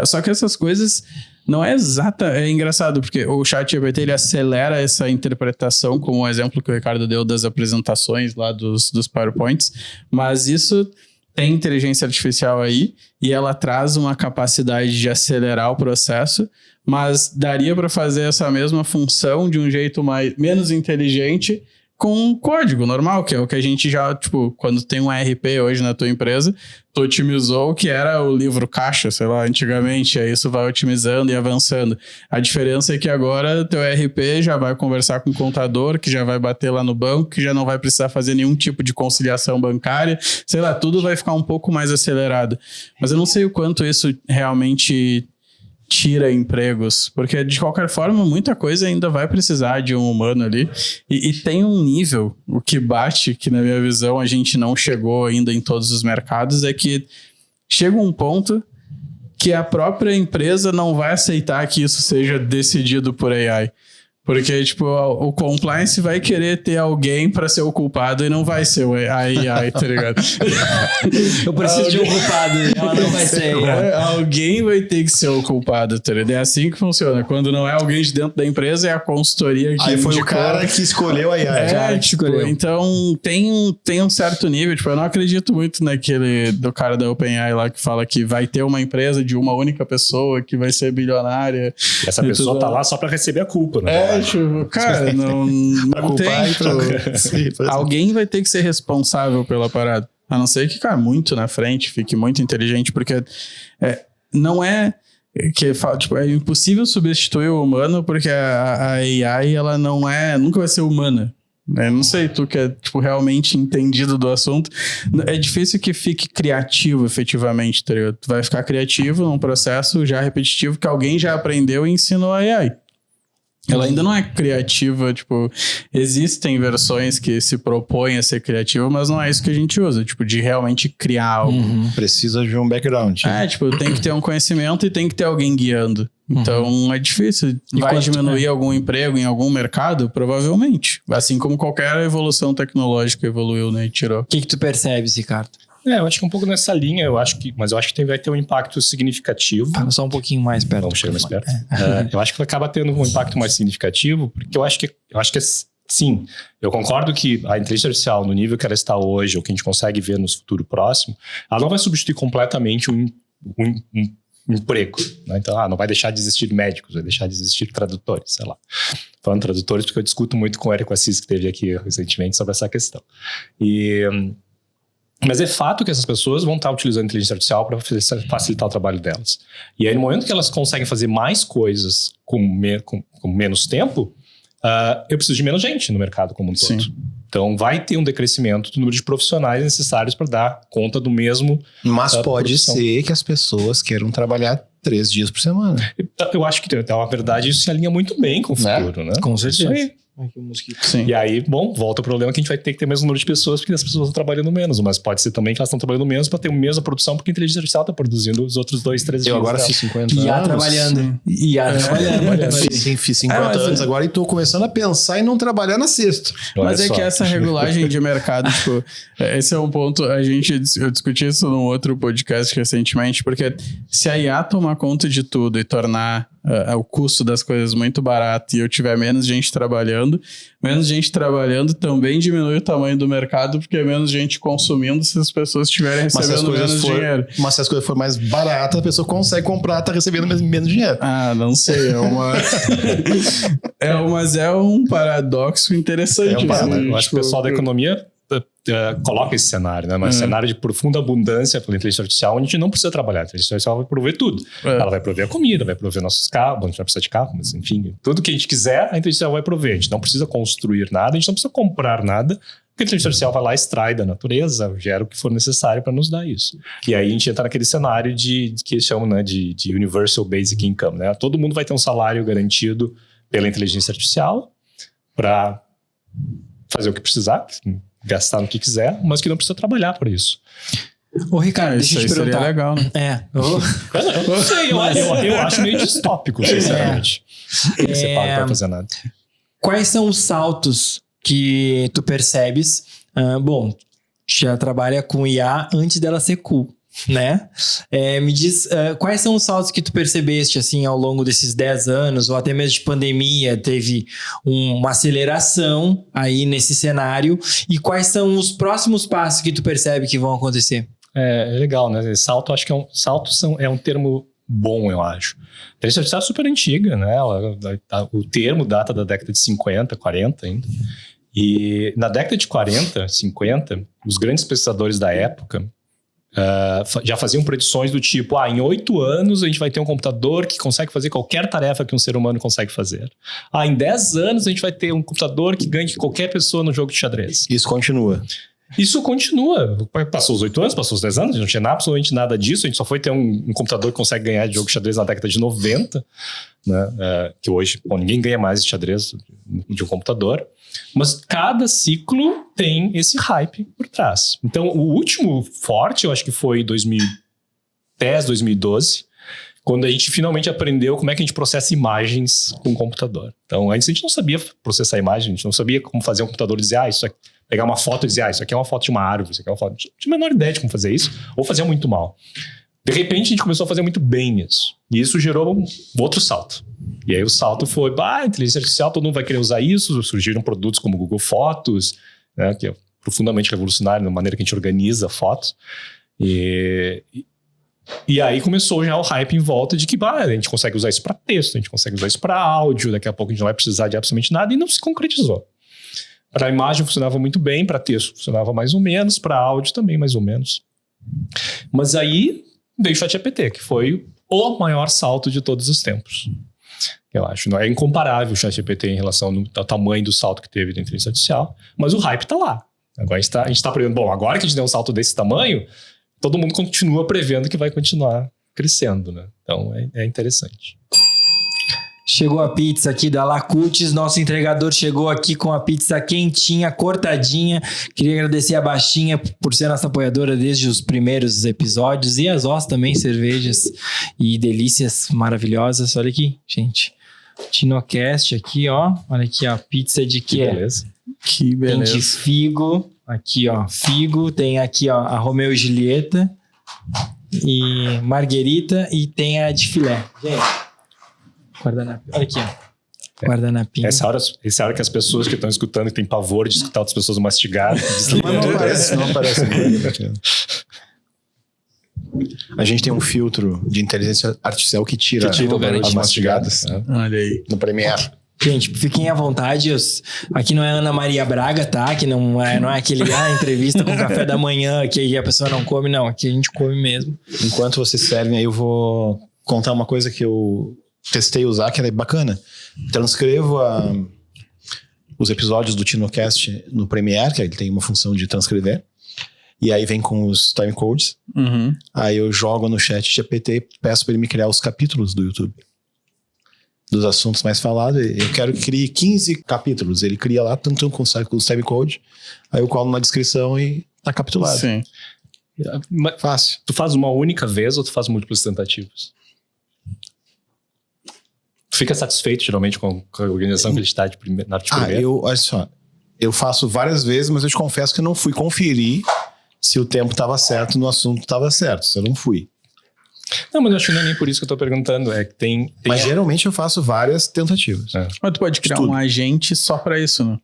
Só que essas coisas... Não é exata, é engraçado, porque o ChatGPT ele acelera essa interpretação, como o exemplo que o Ricardo deu das apresentações lá dos PowerPoints, mas isso tem inteligência artificial aí e ela traz uma capacidade de acelerar o processo, mas daria para fazer essa mesma função de um jeito menos inteligente com código normal, que é o que a gente já, tipo, quando tem um ERP hoje na tua empresa, tu otimizou o que era o livro caixa, sei lá, antigamente, aí isso vai otimizando e avançando. A diferença é que agora teu ERP já vai conversar com o contador, que já vai bater lá no banco, que já não vai precisar fazer nenhum tipo de conciliação bancária, sei lá, tudo vai ficar um pouco mais acelerado. Mas eu não sei o quanto isso realmente tira empregos, porque de qualquer forma muita coisa ainda vai precisar de um humano ali e tem um nível, o que bate, que na minha visão a gente não chegou ainda em todos os mercados, é que chega um ponto que a própria empresa não vai aceitar que isso seja decidido por AI, Porque, tipo, o compliance vai querer ter alguém pra ser o culpado e não vai ser a AI, tá ligado? Eu preciso de um culpado, ela não vai ser. Alguém vai ter que ser o culpado, tá ligado? É assim que funciona. Quando não é alguém de dentro da empresa, é a consultoria que Aí foi indicou. o cara que escolheu a AI. É, tipo, então tem um certo nível, tipo, eu não acredito muito naquele do cara da OpenAI lá que fala que vai ter uma empresa de uma única pessoa que vai ser bilionária. E essa pessoa tá lá só pra receber a culpa, né? Tipo, cara, não tem. Alguém vai ter que ser responsável pela parada. A não ser que, cara, muito na frente, fique muito inteligente, porque não é que tipo, é impossível substituir o humano, porque a AI, ela nunca vai ser humana. Não sei, tu que é tipo, realmente entendido do assunto, é difícil que fique criativo efetivamente, tá ligado? Tu vai ficar criativo num processo já repetitivo que alguém já aprendeu e ensinou a AI. Ela ainda não é criativa, tipo, existem versões que se propõem a ser criativa, mas não é isso que a gente usa, tipo, de realmente criar algo. Precisa de um background. Tipo, tem que ter um conhecimento e tem que ter alguém guiando. Então, é difícil. Vai diminuir algum emprego em algum mercado? Provavelmente. Assim como qualquer evolução tecnológica evoluiu, né, e tirou. O que tu percebes, Ricardo? Eu acho que um pouco nessa linha, mas eu acho que vai ter um impacto significativo. Fala só um pouquinho mais perto. Vamos chegar mais perto. Eu acho que acaba tendo um impacto mais significativo, porque eu acho que sim, eu concordo que a inteligência artificial, no nível que ela está hoje, ou que a gente consegue ver no futuro próximo, ela não vai substituir completamente um emprego, né? Então, não vai deixar de existir médicos, vai deixar de existir tradutores, sei lá. Falando tradutores, porque eu discuto muito com o Érico Assis, que esteve aqui recentemente, sobre essa questão. Mas é fato que essas pessoas vão estar utilizando a inteligência artificial para facilitar o trabalho delas. E aí, no momento que elas conseguem fazer mais coisas com menos tempo, eu preciso de menos gente no mercado como um todo. Sim. Então, vai ter um decrescimento do número de profissionais necessários para dar conta do mesmo. Mas pode produção. ser que as pessoas queiram trabalhar 3 dias por semana. Eu acho que, na verdade, isso se alinha muito bem com o futuro, né? Com certeza. Isso aí. Sim. E aí, volta o problema que a gente vai ter que ter o mesmo número de pessoas, porque as pessoas estão trabalhando menos. Mas pode ser também que elas estão trabalhando menos para ter a mesma produção, porque a inteligência artificial está produzindo os outros 2, 3 dias. Eu agora dela. fiz 50 IA anos. trabalhando. Fiz 50 anos agora e tô começando a pensar em não trabalhar na sexta. Mas Olha é só. que essa regulagem de mercado, tipo, esse é um ponto, eu discuti isso num outro podcast recentemente, porque se a IA tomar conta de tudo e tornar o custo das coisas muito barato e eu tiver menos gente trabalhando também diminui o tamanho do mercado, porque é menos gente consumindo se as pessoas estiverem recebendo menos dinheiro. Mas se as coisas forem mais baratas, a pessoa consegue comprar, tá recebendo menos dinheiro. Não sei, mas é um paradoxo interessante. Eu acho que o pessoal da economia coloca esse cenário, né? Mas cenário de profunda abundância pela inteligência artificial, onde a gente não precisa trabalhar. A inteligência artificial vai prover tudo. Ela vai prover a comida, vai prover nossos carros, a gente vai precisar de carro, mas enfim, tudo que a gente quiser, a inteligência artificial vai prover. A gente não precisa construir nada, a gente não precisa comprar nada, porque a inteligência artificial vai lá, extrai da natureza, gera o que for necessário para nos dar isso. E aí a gente entra naquele cenário que eles chamam, né, de Universal Basic Income, né? Todo mundo vai ter um salário garantido pela inteligência artificial para fazer o que precisar, gastar no que quiser, mas que não precisa trabalhar por isso. Ô, Ricardo, deixa eu te perguntar. Seria legal, né? Eu não sei, eu acho meio distópico, sinceramente. Você paga pra fazer nada. Quais são os saltos que tu percebes? Bom, já trabalha com IA antes dela ser cool, né? Me diz, quais são os saltos que tu percebeste, assim, ao longo desses 10 anos, ou até mesmo de pandemia, teve uma aceleração aí nesse cenário, e quais são os próximos passos que tu percebe que vão acontecer? É legal, né? Salto, acho que é um termo bom, eu acho. A inteligência artificial é super antiga, né? O termo data da década de 50, 40 ainda. E na década de 40, 50, os grandes pesquisadores da época já faziam predições do tipo, em 8 anos a gente vai ter um computador que consegue fazer qualquer tarefa que um ser humano consegue fazer. Em 10 anos a gente vai ter um computador que ganhe qualquer pessoa no jogo de xadrez. Isso continua. Isso continua. Passou os 8 anos, passou os 10 anos, a gente não tinha absolutamente nada disso, a gente só foi ter um computador que consegue ganhar de jogo de xadrez na década de 90, né? Que hoje, ninguém ganha mais de xadrez de um computador. Mas cada ciclo tem esse hype por trás. Então, o último forte, eu acho que foi 2010, 2012, quando a gente finalmente aprendeu como é que a gente processa imagens com o computador. Então, antes a gente não sabia processar imagem, a gente não sabia como fazer um computador dizer, isso aqui, pegar uma foto e dizer, isso aqui é uma foto de uma árvore, isso aqui é uma foto... A gente não tinha a menor ideia de como fazer isso, ou fazia muito mal. De repente, a gente começou a fazer muito bem isso. E isso gerou um outro salto. E aí o salto foi, inteligência artificial, todo mundo vai querer usar isso, surgiram produtos como o Google Fotos, né, que é profundamente revolucionário na maneira que a gente organiza fotos. E aí começou já o hype em volta de que a gente consegue usar isso para texto, a gente consegue usar isso para áudio, daqui a pouco a gente não vai precisar de absolutamente nada, e não se concretizou. Para imagem funcionava muito bem, para texto funcionava mais ou menos, para áudio também mais ou menos. Mas aí veio o ChatGPT, que foi o maior salto de todos os tempos. Eu acho, não é incomparável o ChatGPT em relação ao tamanho do salto que teve da inteligência artificial, mas o hype está lá. Agora a gente tá prevendo, agora que a gente deu um salto desse tamanho, todo mundo continua prevendo que vai continuar crescendo, né? Então é interessante. Chegou a pizza aqui da Lacutes, nosso entregador chegou aqui com a pizza quentinha, cortadinha. Queria agradecer a Baixinha por ser nossa apoiadora desde os primeiros episódios, e a Zós também, cervejas e delícias maravilhosas. Olha aqui, gente. Tinocast aqui, ó. Olha aqui, ó. Pizza de quê? Beleza. Que beleza. Tem de figo. Aqui, ó. Figo. Tem aqui, ó, a Romeu e Julieta. E marguerita. E tem a de filé. Gente, guardanapinho. Olha aqui, ó. Guardanapinho. Essa hora que as pessoas que estão escutando, que têm pavor de escutar outras pessoas mastigar, Mas não aparece. A gente tem um filtro de inteligência artificial que tira as mastigadas Olha aí. no Premiere. Gente, fiquem à vontade. Aqui não é Ana Maria Braga, tá? Aqui não é aquele entrevista com café da manhã que a pessoa não come, não. Aqui a gente come mesmo. Enquanto vocês servem, aí eu vou contar uma coisa que eu testei usar, que é bacana. Transcrevo os episódios do Tinocast no Premiere, que ele tem uma função de transcrever. E aí vem com os timecodes. Uhum. Aí eu jogo no chat GPT e peço para ele me criar os capítulos do YouTube. Dos assuntos mais falados. Eu quero que crie 15 capítulos. Ele cria lá, tanto com os timecode. Aí eu colo na descrição e tá capitulado. Sim. Mas Fácil. tu faz uma única vez ou tu faz múltiplas tentativas? Tu fica satisfeito, geralmente, com a organização que ele está na primeira? Olha só. Eu faço várias vezes, mas eu te confesso que eu não fui conferir se o tempo estava certo no assunto estava certo. Se eu não fui. Não, mas eu acho que não é nem por isso que eu tô perguntando. É que tem Mas geralmente eu faço várias tentativas. É. Mas tu pode criar Estudo. um agente só pra isso, né?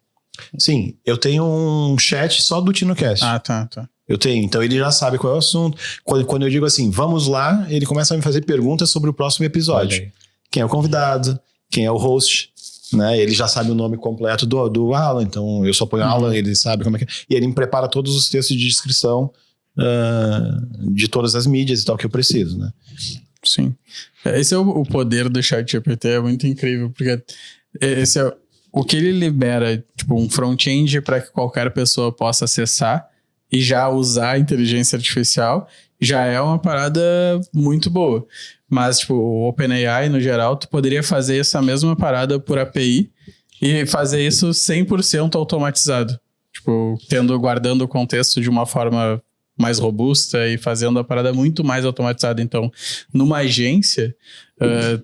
Sim, eu tenho um chat só do Tinocast. Ah, tá. Eu tenho, então ele já sabe qual é o assunto. Quando eu digo assim, vamos lá, ele começa a me fazer perguntas sobre o próximo episódio. Quem é o convidado, quem é o host, né? Ele já sabe o nome completo do Alan, então eu só ponho Alan, ele sabe como é que é. E ele me prepara todos os textos de descrição de todas as mídias e tal que eu preciso, né? Sim. Esse é o poder do ChatGPT, é muito incrível, porque esse é o que ele libera, tipo, um front-end para que qualquer pessoa possa acessar e já usar a inteligência artificial, já é uma parada muito boa. Mas, tipo, o OpenAI, no geral, tu poderia fazer essa mesma parada por API e fazer isso 100% automatizado. Tipo, guardando o contexto de uma forma mais robusta e fazendo a parada muito mais automatizada. Então, numa agência,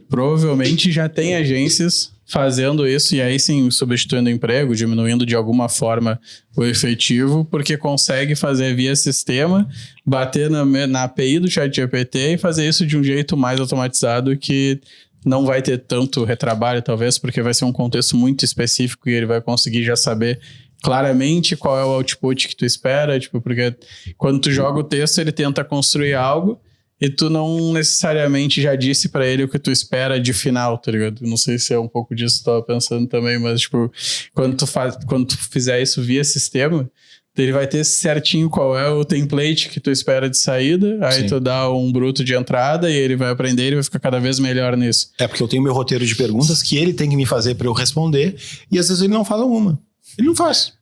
provavelmente já tem agências fazendo isso e aí sim substituindo o emprego, diminuindo de alguma forma o efetivo, porque consegue fazer via sistema, bater na API do ChatGPT e fazer isso de um jeito mais automatizado que não vai ter tanto retrabalho, talvez, porque vai ser um contexto muito específico e ele vai conseguir já saber claramente qual é o output que tu espera, tipo, porque quando tu joga o texto, ele tenta construir algo e tu não necessariamente já disse pra ele o que tu espera de final, tá ligado? Não sei se é um pouco disso que tu tava pensando também, mas, tipo, quando tu fizer isso via sistema, ele vai ter certinho qual é o template que tu espera de saída, aí Sim. tu dá um bruto de entrada e ele vai aprender, ele vai ficar cada vez melhor nisso. É porque eu tenho meu roteiro de perguntas que ele tem que me fazer pra eu responder e às vezes ele não fala uma. Ele não faz.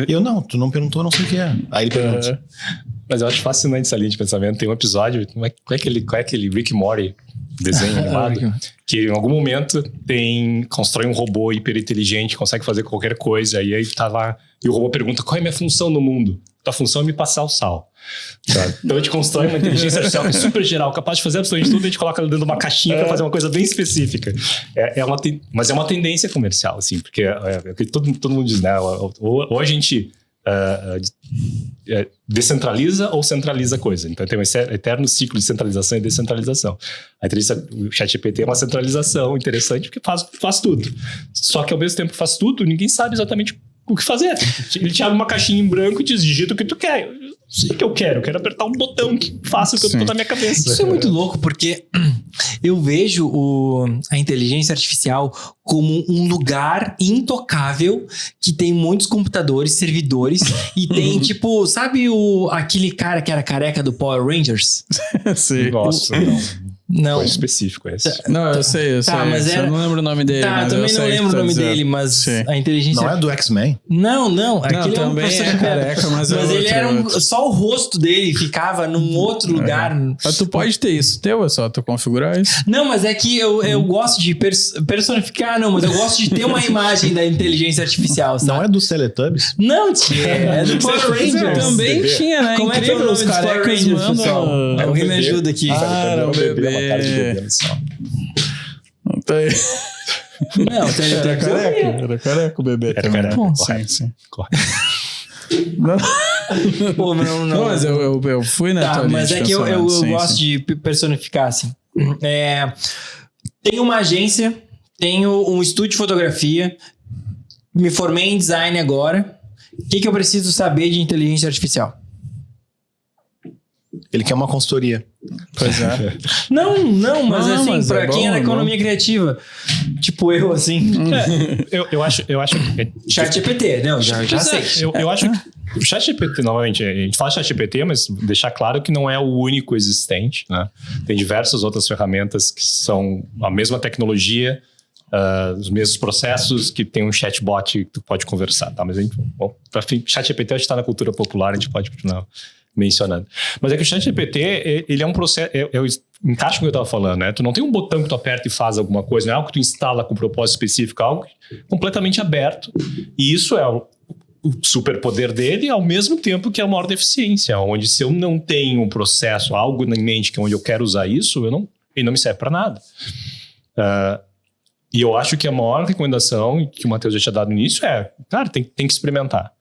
E eu, não, tu não perguntou, não sei o que é. Aí ele pergunta. Mas eu acho fascinante essa linha de pensamento. Tem um episódio, qual é aquele Rick and Morty desenho animado? Que em algum momento constrói um robô hiper inteligente, consegue fazer qualquer coisa, e aí tá lá, e o robô pergunta: qual é a minha função no mundo? Tua função é me passar o sal. Tá? Então a gente constrói uma inteligência artificial que é super geral, capaz de fazer absolutamente tudo, a gente coloca ela dentro de uma caixinha para fazer uma coisa bem específica. Mas é uma tendência comercial, assim, porque todo mundo diz, né? Ou a gente descentraliza ou centraliza a coisa. Então tem um eterno ciclo de centralização e descentralização. O ChatGPT é uma centralização interessante porque faz tudo. Só que ao mesmo tempo que faz tudo, ninguém sabe exatamente o que fazer. Ele te abre uma caixinha em branco e diz: digita o que tu quer. Eu sei o que eu quero apertar um botão que faça o que eu tô na minha cabeça. Isso é muito louco, porque eu vejo a inteligência artificial como um lugar intocável que tem muitos computadores, servidores, e tem tipo, sabe aquele cara que era careca do Power Rangers? Sim. Nossa, Não. Foi específico esse. Não, eu sei. Mas eu não lembro o nome dele. Tá, mas também não lembro o nome dele, mas Sim. a inteligência... Não é do X-Men? Não. Aquele também é careca, mas é ele outro, era só o rosto dele ficava num outro lugar. Mas tu pode ter isso teu, é só tu configurar isso. Não, mas é que eu gosto de personificar, mas eu gosto de ter uma imagem da inteligência artificial, sabe? Não é dos Teletubbies? Não, tia, é do Power Rangers. Também tinha, né? Como é que é o Incrível, nome os dos Power carecas Rangers, mandam... pessoal? Alguém me ajuda aqui. Era o bebê. Uma cara de bebê no céu. Não, Era careca? Era careca o bebê. Era também, careca, né? correto. Sim. Correto. Pô, não. Não, mas eu fui na tua linha mas de é que eu pensamento, sim, gosto sim. de personificar, assim. Tenho uma agência, tenho um estúdio de fotografia, me formei em design agora. O que eu preciso saber de inteligência artificial? Ele quer uma consultoria. Pois é. Não, mas Não, assim, mas pra é quem é bom, da é economia criativa, tipo eu, assim. Eu acho que... ChatGPT, não, já sei. Eu acho que o ChatGPT, novamente, a gente fala ChatGPT, mas deixar claro que não é o único existente, né? Tem diversas outras ferramentas que são a mesma tecnologia, os mesmos processos, que tem um chatbot que tu pode conversar, tá? Mas, pra fim, ChatGPT a gente tá na cultura popular, a gente pode continuar mencionando. Mas é que o ChatGPT, ele é um processo... Eu encaixa com o que eu estava falando, né? Tu não tem um botão que tu aperta e faz alguma coisa, não é algo que tu instala com propósito específico, é algo completamente aberto. E isso é o superpoder dele, ao mesmo tempo que é a maior deficiência, onde se eu não tenho um processo, algo em mente que é onde eu quero usar isso, ele não me serve para nada. E eu acho que a maior recomendação que o Matheus já tinha dado no início cara, tem que experimentar.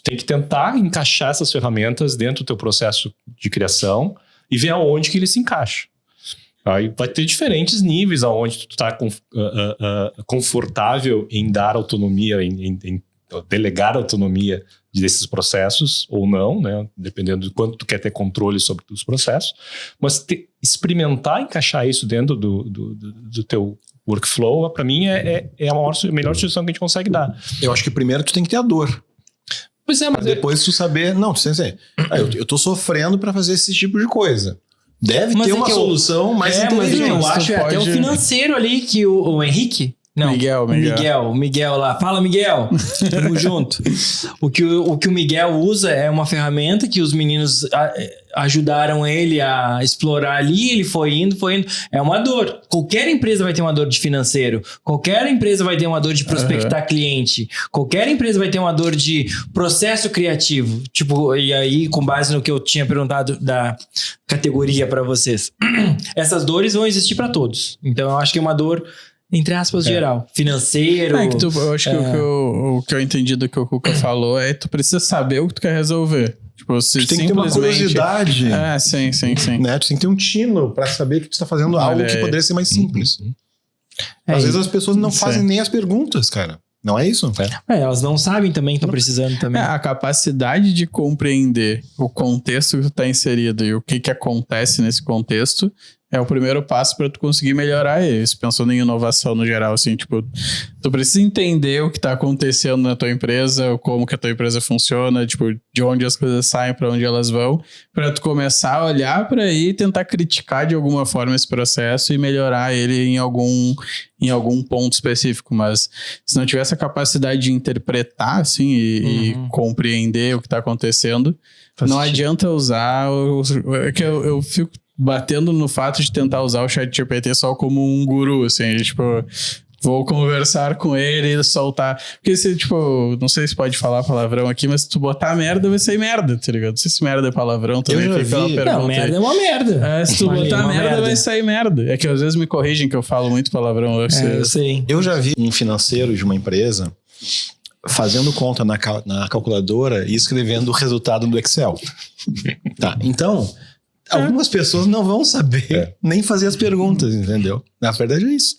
Tem que tentar encaixar essas ferramentas dentro do teu processo de criação e ver aonde que ele se encaixa. Aí vai ter diferentes níveis aonde tu está confortável em dar autonomia, em delegar autonomia desses processos ou não, né? Dependendo de quanto tu quer ter controle sobre os processos. Mas experimentar encaixar isso dentro do teu workflow, para mim, é a melhor sugestão que a gente consegue dar. Eu acho que primeiro tu tem que ter a dor. Pois é, mas depois tu saber... Não, tu tem que dizer, eu tô sofrendo para fazer esse tipo de coisa. Deve ter uma solução mais inteligente. Mas eu acho até o financeiro ali que o Henrique... Não, Miguel lá. Fala, Miguel. Tamo junto. O que o Miguel usa é uma ferramenta que os meninos ajudaram ele a explorar ali, ele foi indo. É uma dor. Qualquer empresa vai ter uma dor de financeiro. Qualquer empresa vai ter uma dor de prospectar cliente. Qualquer empresa vai ter uma dor de processo criativo. Tipo, e aí, com base no que eu tinha perguntado da categoria para vocês. Essas dores vão existir para todos. Então, eu acho que é uma dor... entre aspas, geral. Financeiro. Eu acho que o que eu entendi do que o Cuca falou é que tu precisa saber o que tu quer resolver. Tipo, tu tem que ter uma curiosidade. Sim. Né? Tu tem que ter um tino pra saber que tu tá fazendo algo que poderia ser mais simples. Às vezes as pessoas não fazem nem as perguntas, cara. Não é isso? Elas não sabem também, estão precisando também. A capacidade de compreender o contexto que tu tá inserido e o que acontece nesse contexto é o primeiro passo para tu conseguir melhorar isso, pensando em inovação no geral, assim, tipo, tu precisa entender o que tá acontecendo na tua empresa, como que a tua empresa funciona, tipo, de onde as coisas saem, para onde elas vão, para tu começar a olhar para aí e tentar criticar de alguma forma esse processo e melhorar ele em algum ponto específico, mas se não tiver essa capacidade de interpretar, assim, e compreender o que tá acontecendo, não adianta usar, é que eu fico batendo no fato de tentar usar o ChatGPT só como um guru, assim, tipo, vou conversar com ele e soltar. Porque se, tipo, não sei se pode falar palavrão aqui, mas se tu botar merda, vai sair merda, tá ligado? Não sei se merda é palavrão também. Eu já vi. Não, merda é uma merda. Se tu botar merda, vai sair merda. É que às vezes me corrigem que eu falo muito palavrão. Eu sei. Eu já vi um financeiro de uma empresa fazendo conta na calculadora e escrevendo o resultado do Excel. Tá, então, algumas pessoas não vão saber nem fazer as perguntas, entendeu? Na verdade é isso.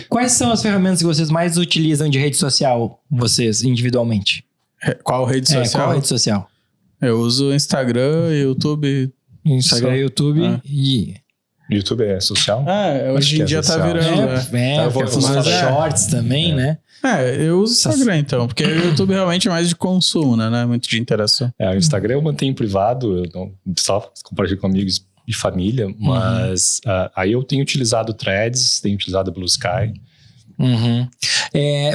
Quais são as ferramentas que vocês mais utilizam de rede social, vocês, individualmente? Qual rede social? Qual rede social? Eu uso Instagram, YouTube. Instagram, YouTube e... YouTube é social? Hoje em dia tá social. virando. eu vou usar shorts também, né? Eu uso Instagram então, porque o YouTube realmente é mais de consumo, né? Não é muito de interação. O Instagram eu mantenho privado, eu não só compartilho com amigos e família, mas aí eu tenho utilizado Threads, tenho utilizado Blue Sky.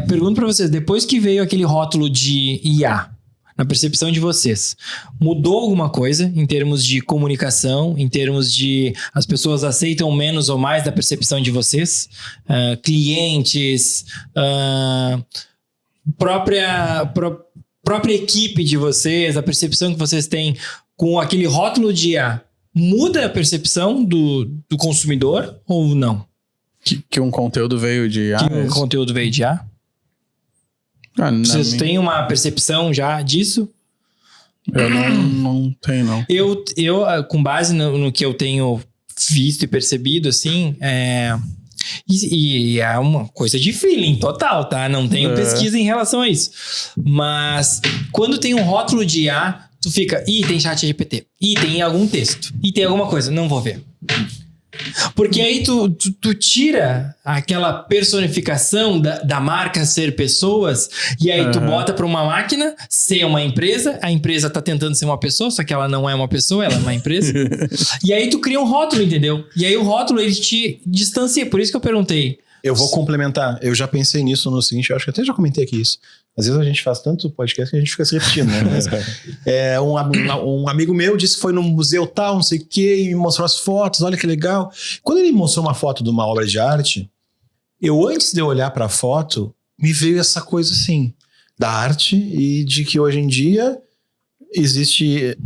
Pergunto pra vocês, depois que veio aquele rótulo de IA, na percepção de vocês, mudou alguma coisa em termos de comunicação, em termos de as pessoas aceitam menos ou mais da percepção de vocês? Clientes, própria equipe de vocês, a percepção que vocês têm com aquele rótulo de IA, muda a percepção do consumidor ou não? Que um conteúdo veio de IA? Que um conteúdo veio de IA? Vocês têm uma percepção já disso? Eu não tenho, não. Eu com base no que eu tenho visto e percebido, assim, e é uma coisa de feeling total, tá? Não tenho pesquisa em relação a isso. Mas quando tem um rótulo de IA, tu fica, tem ChatGPT, tem algum texto, tem alguma coisa, não vou ver. Porque aí tu tira aquela personificação da marca ser pessoas e aí tu bota pra uma máquina ser uma empresa, a empresa tá tentando ser uma pessoa, só que ela não é uma pessoa, ela é uma empresa. E aí tu cria um rótulo, entendeu? E aí o rótulo ele te distancia, por isso que eu perguntei. Eu vou complementar, eu já pensei nisso no seguinte, eu acho que até já comentei aqui isso. Às vezes a gente faz tanto podcast que a gente fica se repetindo, né? Mas, um amigo meu disse que foi num museu tal, não sei o quê, e me mostrou as fotos, olha que legal. Quando ele mostrou uma foto de uma obra de arte, antes de eu olhar para a foto, me veio essa coisa assim, da arte e de que hoje em dia existe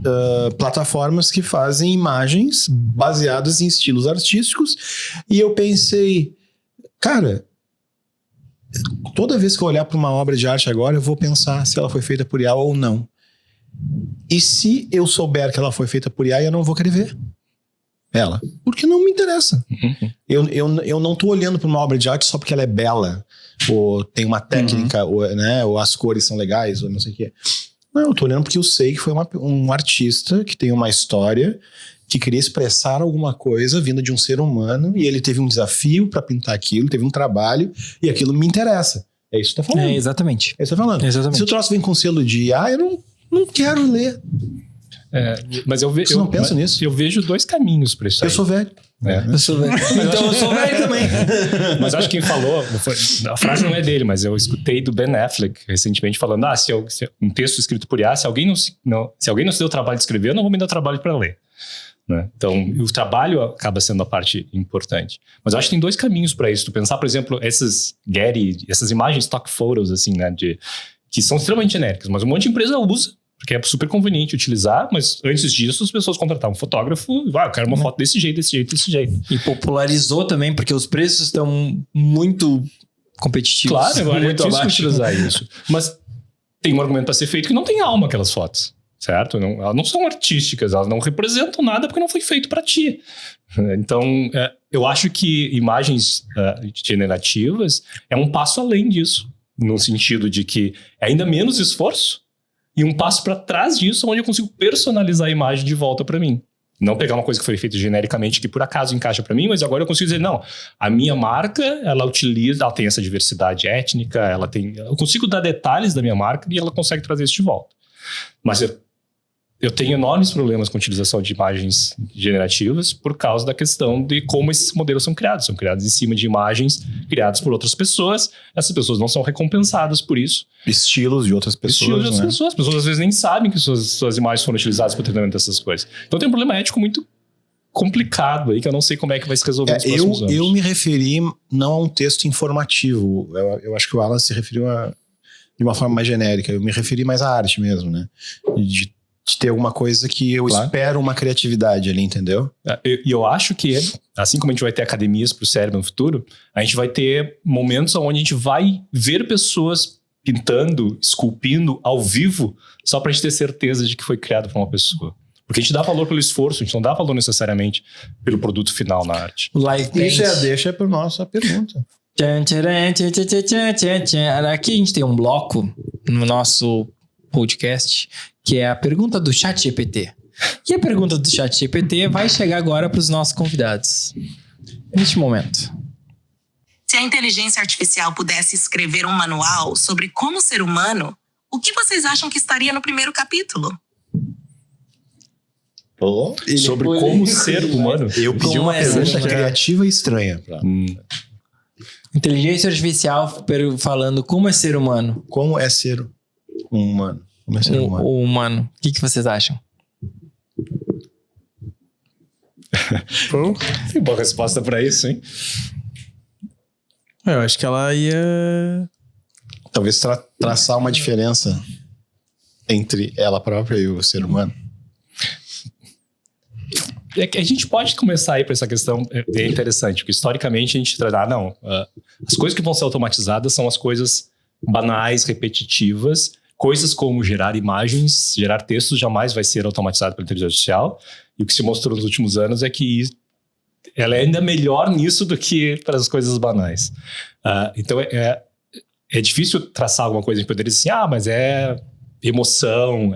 plataformas que fazem imagens baseadas em estilos artísticos, e eu pensei, cara, toda vez que eu olhar para uma obra de arte agora, eu vou pensar se ela foi feita por IA ou não. E se eu souber que ela foi feita por IA, eu não vou querer ver ela. Porque não me interessa. Eu não tô olhando para uma obra de arte só porque ela é bela, ou tem uma técnica, ou as cores são legais, ou não sei o quê. Não, eu tô olhando porque eu sei que foi um artista que tem uma história, que queria expressar alguma coisa vinda de um ser humano, e ele teve um desafio para pintar aquilo, teve um trabalho, e aquilo me interessa. É isso que você tá falando. Exatamente. É isso que você tá falando. Exatamente. Se o troço vem com selo de IA, eu não quero ler. Mas Você não pensa nisso? Eu vejo dois caminhos para isso aí. Eu sou velho. Eu sou velho. Então eu sou velho também. Mas acho que quem falou, a frase não é dele, mas eu escutei do Ben Affleck recentemente falando, se um texto escrito por IA, se alguém não se deu o trabalho de escrever, eu não vou me dar o trabalho para ler. Né? Então, o trabalho acaba sendo a parte importante. Mas eu acho que tem dois caminhos para isso. Tu pensar, por exemplo, essas imagens stock photos, assim, né, que são extremamente genéricas, mas um monte de empresa usa, porque é super conveniente utilizar, mas antes disso as pessoas contratavam um fotógrafo, eu quero uma foto desse jeito. E popularizou também, porque os preços estão muito competitivos. Claro, agora muito é difícil abaixo. utilizar isso. Mas tem um argumento para ser feito que não tem alma aquelas fotos. Certo? Elas não são artísticas, elas não representam nada porque não foi feito para ti. Então, eu acho que imagens generativas é um passo além disso, no sentido de que é ainda menos esforço e um passo para trás disso, onde eu consigo personalizar a imagem de volta para mim. Não pegar uma coisa que foi feita genericamente que por acaso encaixa para mim, mas agora eu consigo dizer, não, a minha marca, ela tem essa diversidade étnica, eu consigo dar detalhes da minha marca e ela consegue trazer isso de volta. Mas eu tenho enormes problemas com a utilização de imagens generativas por causa da questão de como esses modelos são criados. São criados em cima de imagens criadas por outras pessoas. Essas pessoas não são recompensadas por isso. Estilos de outras pessoas. Estilos de outras pessoas. As pessoas às vezes nem sabem que suas imagens foram utilizadas para o treinamento dessas coisas. Então tem um problema ético muito complicado aí, que eu não sei como é que vai se resolver nos próximos anos. Eu me referi não a um texto informativo. Eu acho que o Alan se referiu de uma forma mais genérica. Eu me referi mais à arte mesmo, né? De ter alguma coisa que eu espero uma criatividade ali, entendeu? E eu acho que, assim como a gente vai ter academias para o cérebro no futuro, a gente vai ter momentos onde a gente vai ver pessoas pintando, esculpindo ao vivo, só para a gente ter certeza de que foi criado por uma pessoa. Porque a gente dá valor pelo esforço, a gente não dá valor necessariamente pelo produto final na arte. Isso deixa para nossa pergunta. Aqui a gente tem um bloco no nosso podcast que é a pergunta do ChatGPT. E a pergunta do ChatGPT vai chegar agora para os nossos convidados. Neste momento. Se a inteligência artificial pudesse escrever um manual sobre como ser humano, o que vocês acham que estaria no primeiro capítulo? Sobre como ser humano? Eu pedi uma pergunta criativa e estranha. Inteligência artificial falando como é ser humano. Como é ser um humano? Como é ser humano? O humano. O que vocês acham? Tem boa resposta pra isso, hein? Eu acho que ela ia... Talvez traçar uma diferença entre ela própria e o ser humano. A gente pode começar aí para essa questão, é interessante, porque historicamente a gente as coisas que vão ser automatizadas são as coisas banais, repetitivas. Coisas como gerar imagens, gerar textos jamais vai ser automatizado pela inteligência artificial. E o que se mostrou nos últimos anos é que ela é ainda melhor nisso do que para as coisas banais. Então é difícil traçar alguma coisa que poderia dizer assim, mas é emoção,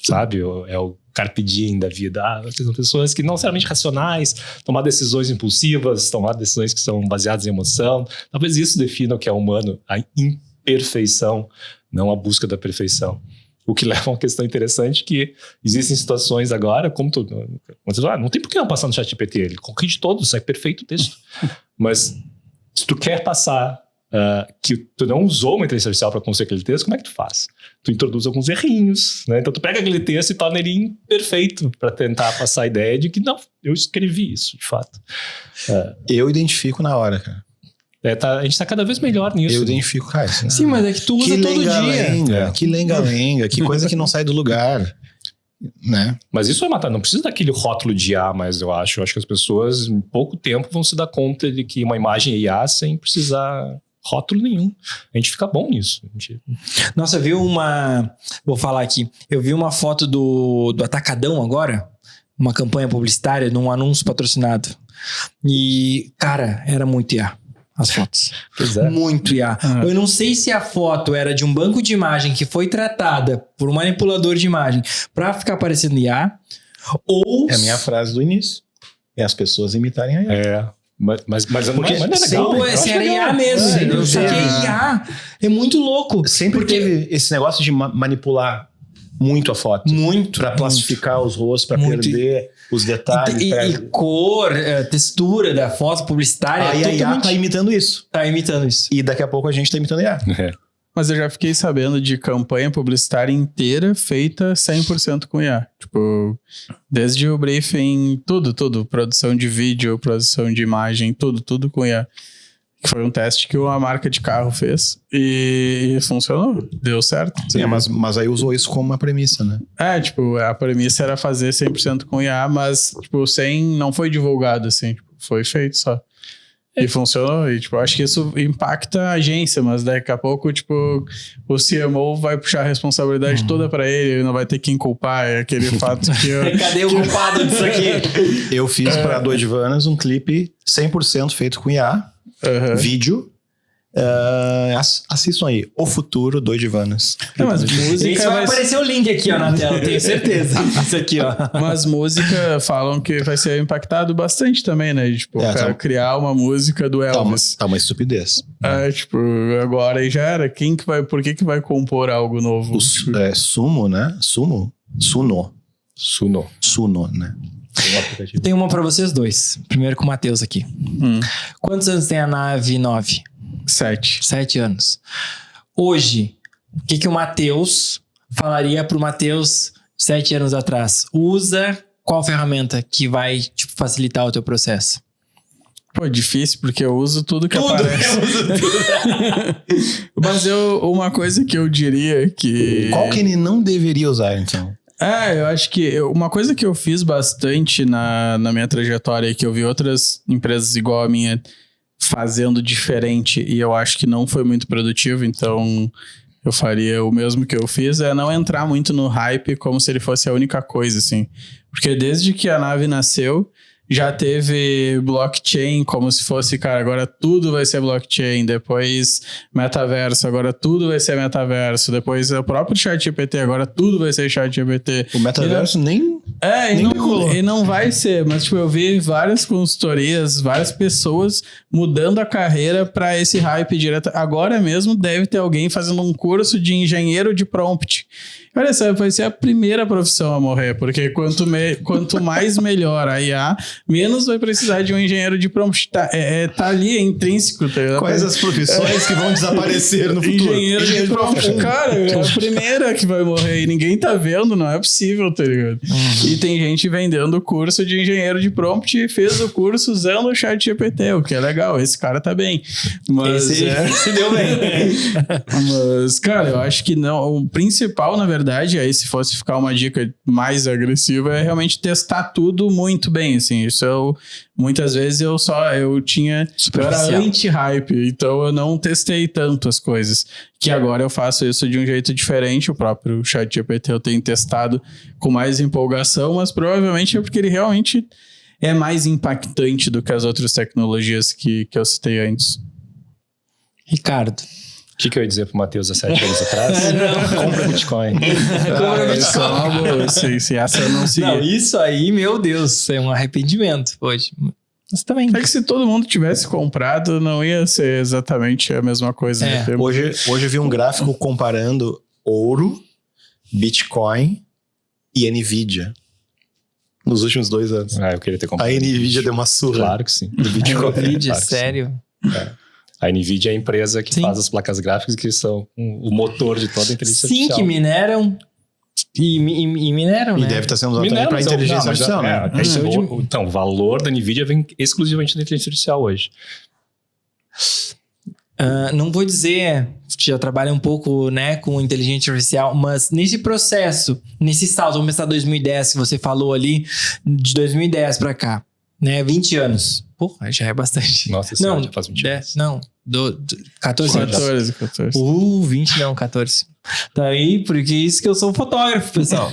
sabe, é o carpe diem da vida. São pessoas que não necessariamente racionais, tomar decisões impulsivas, tomar decisões que são baseadas em emoção. Talvez isso defina o que é humano, a imperfeição, não a busca da perfeição. O que leva a uma questão interessante que existem situações agora, como não tem por que não passar no ChatGPT, ele corrige todos, sai perfeito o texto. Mas se tu quer passar que tu não usou uma inteligência artificial para construir aquele texto, como é que tu faz? Tu introduz alguns errinhos, né? Então tu pega aquele texto e torna ele imperfeito para tentar passar a ideia de que não, eu escrevi isso, de fato. Eu identifico na hora, cara. A gente tá cada vez melhor nisso. Eu identifico, cara. Sim, mas é que tu usa todo dia. Que lenga-lenga, que coisa que não sai do lugar, né? Mas isso vai matar, não precisa daquele rótulo de IA, mas eu acho que as pessoas em pouco tempo vão se dar conta de que uma imagem é IA sem precisar rótulo nenhum. A gente fica bom nisso. Nossa, eu vi vou falar aqui, eu vi uma foto do Atacadão agora, uma campanha publicitária num anúncio patrocinado. E, cara, era muito IA. As fotos. Pois é. Muito IA. Eu não sei se a foto era de um banco de imagem que foi tratada por um manipulador de imagem pra ficar parecendo IA, ou... É a minha frase do início. É as pessoas imitarem a IA. Mas não é legal. Se era IA mesmo. Só que é IA. É muito louco. Sempre teve esse negócio de manipular muito a foto. Muito. Pra plastificar os rostos, pra perder os detalhes. E cor, textura da foto publicitária. Aí a IA tá imitando isso. Tá imitando isso. E daqui a pouco a gente tá imitando a IA. Mas eu já fiquei sabendo de campanha publicitária inteira feita 100% com IA. Tipo, desde o briefing, tudo. Produção de vídeo, produção de imagem, tudo com IA. Foi um teste que uma marca de carro fez e funcionou, deu certo. Sim, mas aí usou isso como uma premissa, né? A premissa era fazer 100% com IA, mas, não foi divulgado, assim, foi feito só. E funcionou, e, acho que isso impacta a agência, mas daqui a pouco, o CMO vai puxar a responsabilidade toda pra ele não vai ter quem culpar, é aquele fato que... Cadê o culpado disso aqui? Eu fiz pra 2 Vanas um clipe 100% feito com IA, vídeo, Assistam aí, O Futuro, do Ivanas. Não, mas música Esse vai aparecer o link aqui, ó, na tela, tenho certeza. Isso aqui, ó. Mas música falam que vai ser impactado bastante também, né? Tipo, o cara criar uma música do Elvis. Tá uma estupidez. Tipo, agora aí já era. Por que vai compor algo novo? Sumo, né? Suno, né? Tem uma pra vocês dois. Primeiro com o Matheus aqui. Quantos anos tem a nave 9? 7. 7 anos. Hoje, o que o Matheus falaria pro Matheus 7 anos atrás? Usa qual ferramenta que vai facilitar o teu processo? Pô, difícil, porque eu uso tudo que aparece. Eu uso tudo. Mas uma coisa que eu diria que... Qual que ele não deveria usar, então? Eu acho que uma coisa que eu fiz bastante na minha trajetória, que eu vi outras empresas igual a minha fazendo diferente e eu acho que não foi muito produtivo, então eu faria o mesmo que eu fiz, é não entrar muito no hype como se ele fosse a única coisa, assim. Porque desde que a nave nasceu, já teve blockchain como se fosse, cara, agora tudo vai ser blockchain, depois metaverso, agora tudo vai ser metaverso, depois o próprio ChatGPT, agora tudo vai ser ChatGPT. O metaverso nem e não vai ser, mas tipo, eu vi várias consultorias, várias pessoas mudando a carreira para esse hype direto. Agora mesmo deve ter alguém fazendo um curso de engenheiro de prompt. Olha só, vai ser a primeira profissão a morrer, porque quanto mais melhor a IA, menos vai precisar de um engenheiro de prompt. Tá ali, é intrínseco. Tá? Quais as profissões que vão desaparecer no futuro? Engenheiro de prompt. Cara, é a primeira que vai morrer e ninguém tá vendo, não é possível, tá ligado? E tem gente vendendo o curso de engenheiro de prompt e fez o curso usando o ChatGPT, o que é legal, esse cara tá bem. Mas esse deu bem. Mas, cara, eu acho que não. O principal, na verdade, aí se fosse ficar uma dica mais agressiva, é realmente testar tudo muito bem, assim. Isso muitas vezes eu era anti-hype, então eu não testei tanto as coisas. Que agora eu faço isso de um jeito diferente. O próprio ChatGPT eu tenho testado com mais empolgação, mas provavelmente é porque ele realmente é mais impactante do que as outras tecnologias que eu citei antes. Ricardo. O que eu ia dizer pro Matheus há 7 anos atrás? Compra Bitcoin. Compra Bitcoin. Sim, essa eu não segui. Não, isso aí, meu Deus, é um arrependimento hoje. Mas também. É que se todo mundo tivesse comprado, não ia ser exatamente a mesma coisa. Hoje eu vi um gráfico comparando ouro, Bitcoin e Nvidia. Nos últimos 2 anos. Eu queria ter comprado. A Nvidia deu uma surra. Claro que sim. Do Bitcoin. Nvidia, Claro sério? A Nvidia é a empresa que faz as placas gráficas que são o motor de toda a inteligência artificial. Sim, que mineram e mineram, né? E deve estar sendo usado também para inteligência artificial, né? Então, o valor da Nvidia vem exclusivamente da inteligência artificial hoje. Não vou dizer, já trabalha um pouco, né, com inteligência artificial, mas nesse processo, nesse salto, vamos pensar 2010, que você falou ali, de 2010 para cá, né, 20 anos. Porra, já é bastante. Nossa, não, já faz 20 anos. Não, 14 anos. 14. 20 não, 14. Tá aí, porque isso que eu sou fotógrafo, pessoal.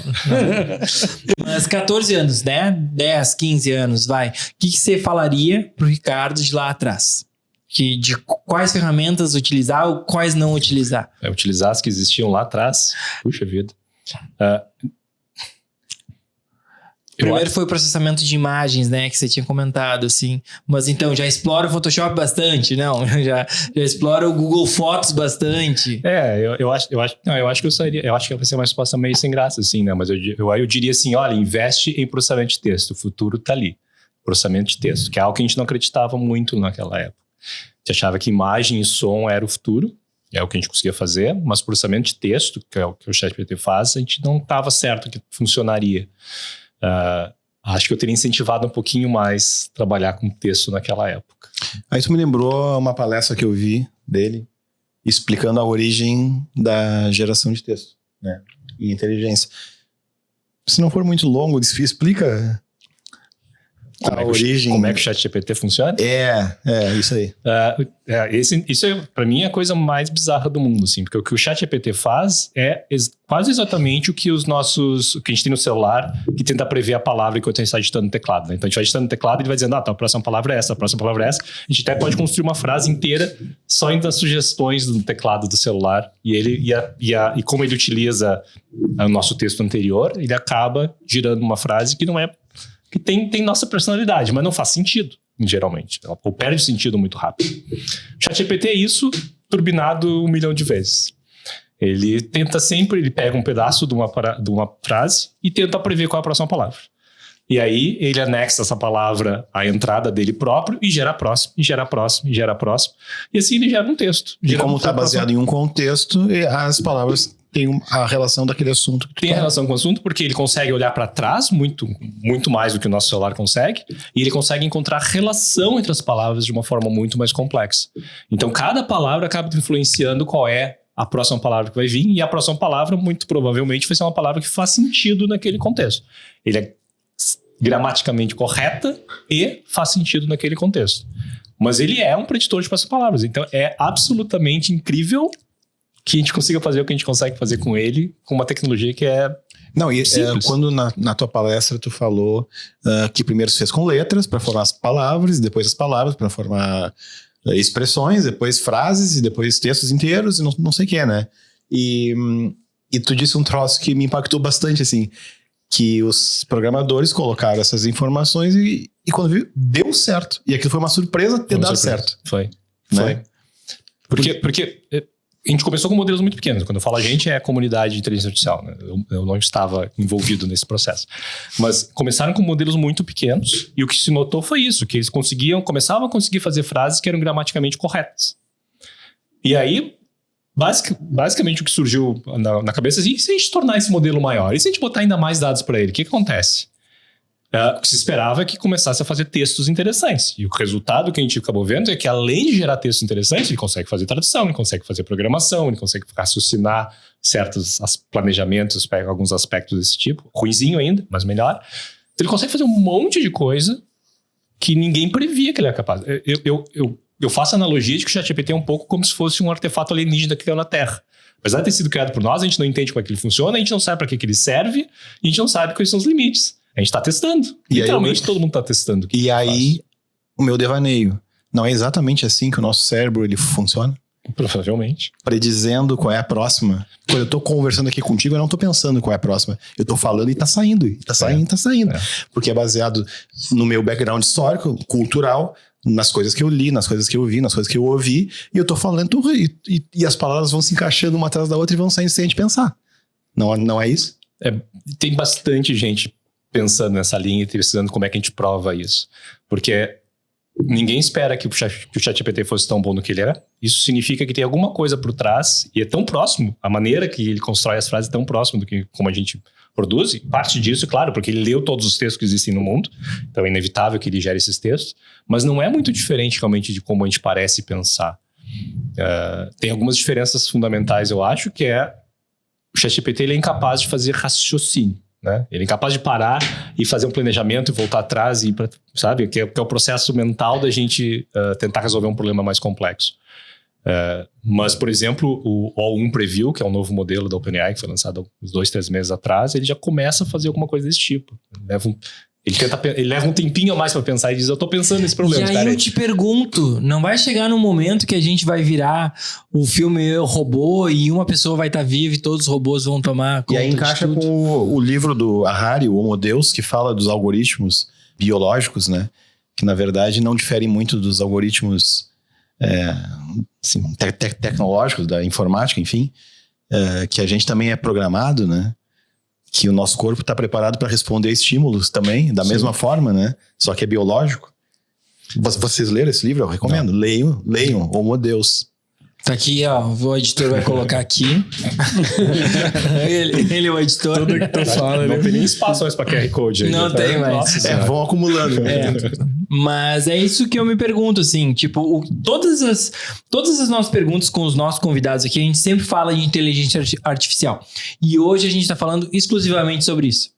Mas 14 anos, né? 10, 15 anos, vai. O que você falaria pro Ricardo de lá atrás? De quais ferramentas utilizar ou quais não utilizar? Utilizar as que existiam lá atrás. Puxa vida. Primeiro foi o processamento de imagens, né? Que você tinha comentado, assim. Mas então, já explora o Photoshop bastante, não? Já explora o Google Fotos bastante. Eu acho que eu sairia. Eu acho que vai ser uma resposta meio sem graça, assim, né? Mas eu diria assim: olha, investe em processamento de texto. O futuro tá ali. Processamento de texto, que é algo que a gente não acreditava muito naquela época. A gente achava que imagem e som era o futuro. É o que a gente conseguia fazer, mas processamento de texto, que é o que o ChatGPT faz, a gente não estava certo que funcionaria. Acho que eu teria incentivado um pouquinho mais trabalhar com texto naquela época. Aí isso me lembrou uma palestra que eu vi dele, explicando a origem da geração de texto, né, e inteligência. Se não for muito longo, explica origem. Como é que o ChatGPT funciona? Isso aí. Isso para mim é a coisa mais bizarra do mundo, assim, porque o que o ChatGPT faz é quase exatamente o que o que a gente tem no celular, que tenta prever a palavra enquanto a gente está digitando no teclado, né? Então a gente vai digitando no teclado e ele vai dizendo, tá, a próxima palavra é essa, a próxima palavra é essa. A gente até pode construir uma frase inteira só indo nas sugestões do teclado do celular, e como ele utiliza o nosso texto anterior, ele acaba girando uma frase que não é que tem nossa personalidade, mas não faz sentido, geralmente. Ou perde sentido muito rápido. O ChatGPT é isso, turbinado 1 milhão de vezes. Ele tenta sempre, ele pega um pedaço de uma frase e tenta prever qual é a próxima palavra. E aí ele anexa essa palavra à entrada dele próprio e gera a próxima, e gera a próxima, e gera a próxima. E assim ele gera um texto. E como está baseado em um contexto, as palavras têm a relação daquele assunto. Tem a relação com o assunto, porque ele consegue olhar para trás muito mais do que o nosso celular consegue, e ele consegue encontrar relação entre as palavras de uma forma muito mais complexa. Então, cada palavra acaba influenciando qual é a próxima palavra que vai vir, e a próxima palavra, muito provavelmente, vai ser uma palavra que faz sentido naquele contexto. Ele é gramaticamente correta e faz sentido naquele contexto. Mas ele é um preditor de próximas palavras. Então, é absolutamente incrível que a gente consiga fazer o que a gente consegue fazer com ele, com uma tecnologia que é Não, e simples. Quando na tua palestra tu falou que primeiro se fez com letras para formar as palavras, e depois as palavras para formar expressões, depois frases, e depois textos inteiros, e não sei o que, né? E tu disse um troço que me impactou bastante, assim, que os programadores colocaram essas informações e quando viu, deu certo. E aquilo foi uma surpresa ter dado certo. Foi. Né? Porque a gente começou com modelos muito pequenos. Quando eu falo a gente, é a comunidade de inteligência artificial, né? Eu não estava envolvido nesse processo. Mas começaram com modelos muito pequenos, e o que se notou foi isso, que eles começavam a conseguir fazer frases que eram gramaticamente corretas. E aí, basicamente o que surgiu na cabeça é assim, e se a gente tornar esse modelo maior? E se a gente botar ainda mais dados para ele? O que acontece? O que se esperava é que começasse a fazer textos interessantes. E o resultado que a gente acabou vendo é que, além de gerar textos interessantes, ele consegue fazer tradução, ele consegue fazer programação, ele consegue raciocinar certos planejamentos, alguns aspectos desse tipo. Ruinzinho ainda, mas melhor. Então, ele consegue fazer um monte de coisa que ninguém previa que ele era capaz. Eu faço a analogia de que o ChatGPT é um pouco como se fosse um artefato alienígena que caiu na Terra. Apesar de ter sido criado por nós, a gente não entende como é que ele funciona, a gente não sabe para que ele serve, e a gente não sabe quais são os limites. A gente está testando. E literalmente todo mundo está testando. E aí, o meu devaneio, não é exatamente assim que o nosso cérebro ele funciona? Provavelmente. Predizendo qual é a próxima. Quando eu tô conversando aqui contigo, eu não tô pensando qual é a próxima. Eu tô falando e tá saindo. Tá saindo. Porque é baseado no meu background histórico, cultural, nas coisas que eu li, nas coisas que eu vi, nas coisas que eu ouvi. E eu tô falando e as palavras vão se encaixando uma atrás da outra e vão saindo sem a gente pensar. Não é isso? Tem bastante gente pensando nessa linha e pensando como é que a gente prova isso. Porque ninguém espera que o ChatGPT fosse tão bom no que ele era. Isso significa que tem alguma coisa por trás, e é tão próximo, a maneira que ele constrói as frases é tão próximo do que como a gente produz. E parte disso, claro, porque ele leu todos os textos que existem no mundo, então é inevitável que ele gere esses textos, mas não é muito diferente realmente de como a gente parece pensar. Tem algumas diferenças fundamentais, eu acho, que o ChatGPT ele é incapaz de fazer raciocínio. Né? Ele é incapaz de parar e fazer um planejamento e voltar atrás, sabe? Que é o processo mental da gente tentar resolver um problema mais complexo. Mas, por exemplo, o O1 Preview, que é um novo modelo da OpenAI, que foi lançado uns 2-3 meses atrás, ele já começa a fazer alguma coisa desse tipo. Ele leva um tempinho a mais para pensar e diz, eu tô pensando nesse problema. E aí eu te pergunto, não vai chegar num momento que a gente vai virar o filme Eu, Robô, e uma pessoa vai estar viva e todos os robôs vão tomar conta? E aí encaixa com o livro do Harari, o Homo Deus, que fala dos algoritmos biológicos, né? Que na verdade não diferem muito dos algoritmos tecnológicos, da informática, enfim, que a gente também é programado, né? Que o nosso corpo está preparado para responder a estímulos também, da mesma forma, né? Só que é biológico. Vocês leram esse livro? Eu recomendo. Leiam, Homo Deus. Tá aqui, ó, o editor vai colocar aqui. ele é o editor. Tudo que tu fala, não tem nem espaço mais para QR Code. Não tem mais. Vão acumulando. Mas é isso que eu me pergunto, assim, tipo, todas as nossas perguntas com os nossos convidados aqui, a gente sempre fala de inteligência artificial. E hoje a gente tá falando exclusivamente sobre isso.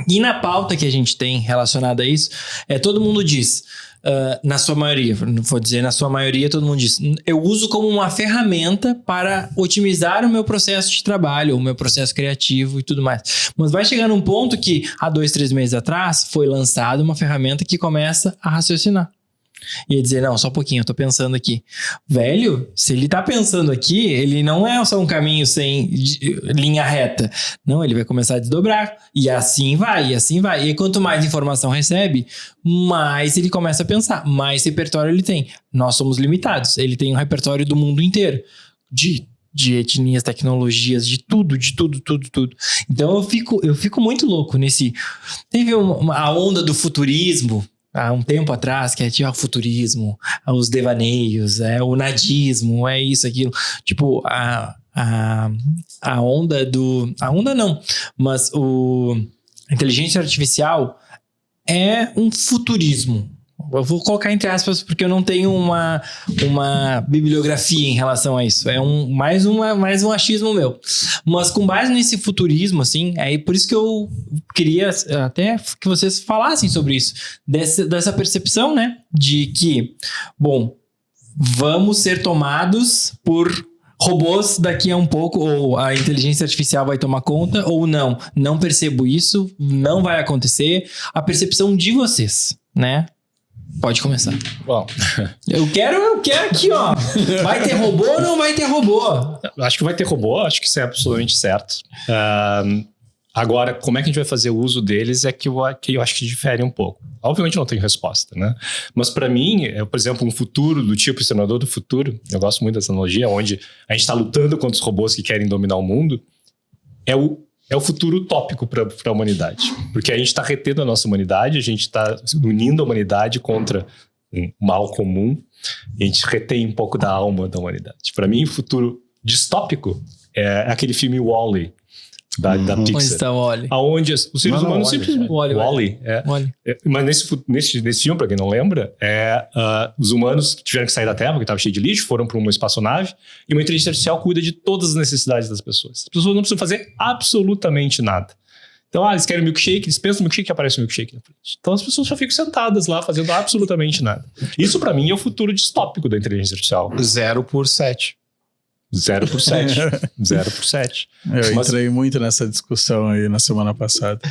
E na pauta que a gente tem relacionada a isso, todo mundo diz, na sua maioria, não vou dizer na sua maioria, todo mundo diz, eu uso como uma ferramenta para otimizar o meu processo de trabalho, o meu processo criativo e tudo mais. Mas vai chegar num ponto que, há 2-3 meses atrás, foi lançada uma ferramenta que começa a raciocinar. E ia dizer, não, só um pouquinho, eu tô pensando aqui. Velho, se ele tá pensando aqui, ele não é só um caminho sem linha reta. Não, ele vai começar a desdobrar. E assim vai, e assim vai. E quanto mais informação recebe, mais ele começa a pensar, mais repertório ele tem. Nós somos limitados. Ele tem um repertório do mundo inteiro. De etnias, tecnologias, de tudo. Então eu fico muito louco nesse... Teve a onda do futurismo, há um tempo atrás, que tinha o futurismo, os devaneios, o nadismo, isso, aquilo. Tipo, a onda do... A onda não, mas a inteligência artificial é um futurismo. Eu vou colocar entre aspas porque eu não tenho uma bibliografia em relação a isso. É mais um achismo meu. Mas com base nesse futurismo, assim, por isso que eu queria até que vocês falassem sobre isso. Dessa percepção, né? De que, bom, vamos ser tomados por robôs daqui a um pouco, ou a inteligência artificial vai tomar conta, ou não. Não percebo isso, não vai acontecer. A percepção de vocês, né? Pode começar. Bom, eu quero aqui, ó. Vai ter robô ou não vai ter robô? Acho que vai ter robô, acho que isso é absolutamente certo. Agora, como é que a gente vai fazer o uso deles que eu acho que difere um pouco. Obviamente não tenho resposta, né? Mas para mim, por exemplo, um futuro do tipo Exterminador do Futuro, eu gosto muito dessa analogia, onde a gente está lutando contra os robôs que querem dominar o mundo, é o futuro utópico para a humanidade. Porque a gente está retendo a nossa humanidade, a gente está unindo a humanidade contra um mal comum, e a gente retém um pouco da alma da humanidade. Para mim, o futuro distópico é aquele filme Wall-E, da Pixar. Onde está o Wall-E? Onde os seres humanos simplesmente... Wall-E. Mas nesse filme, para quem não lembra, os humanos tiveram que sair da Terra, porque estava cheio de lixo, foram para uma espaçonave, e uma inteligência artificial cuida de todas as necessidades das pessoas. As pessoas não precisam fazer absolutamente nada. Então, eles querem milkshake, eles pensam no milkshake e aparece um milkshake na frente. Então, as pessoas só ficam sentadas lá, fazendo absolutamente nada. Isso, para mim, é o futuro distópico da inteligência artificial. 0 por 7. 0 por 7. 0 por 7. Eu entrei muito nessa discussão aí na semana passada.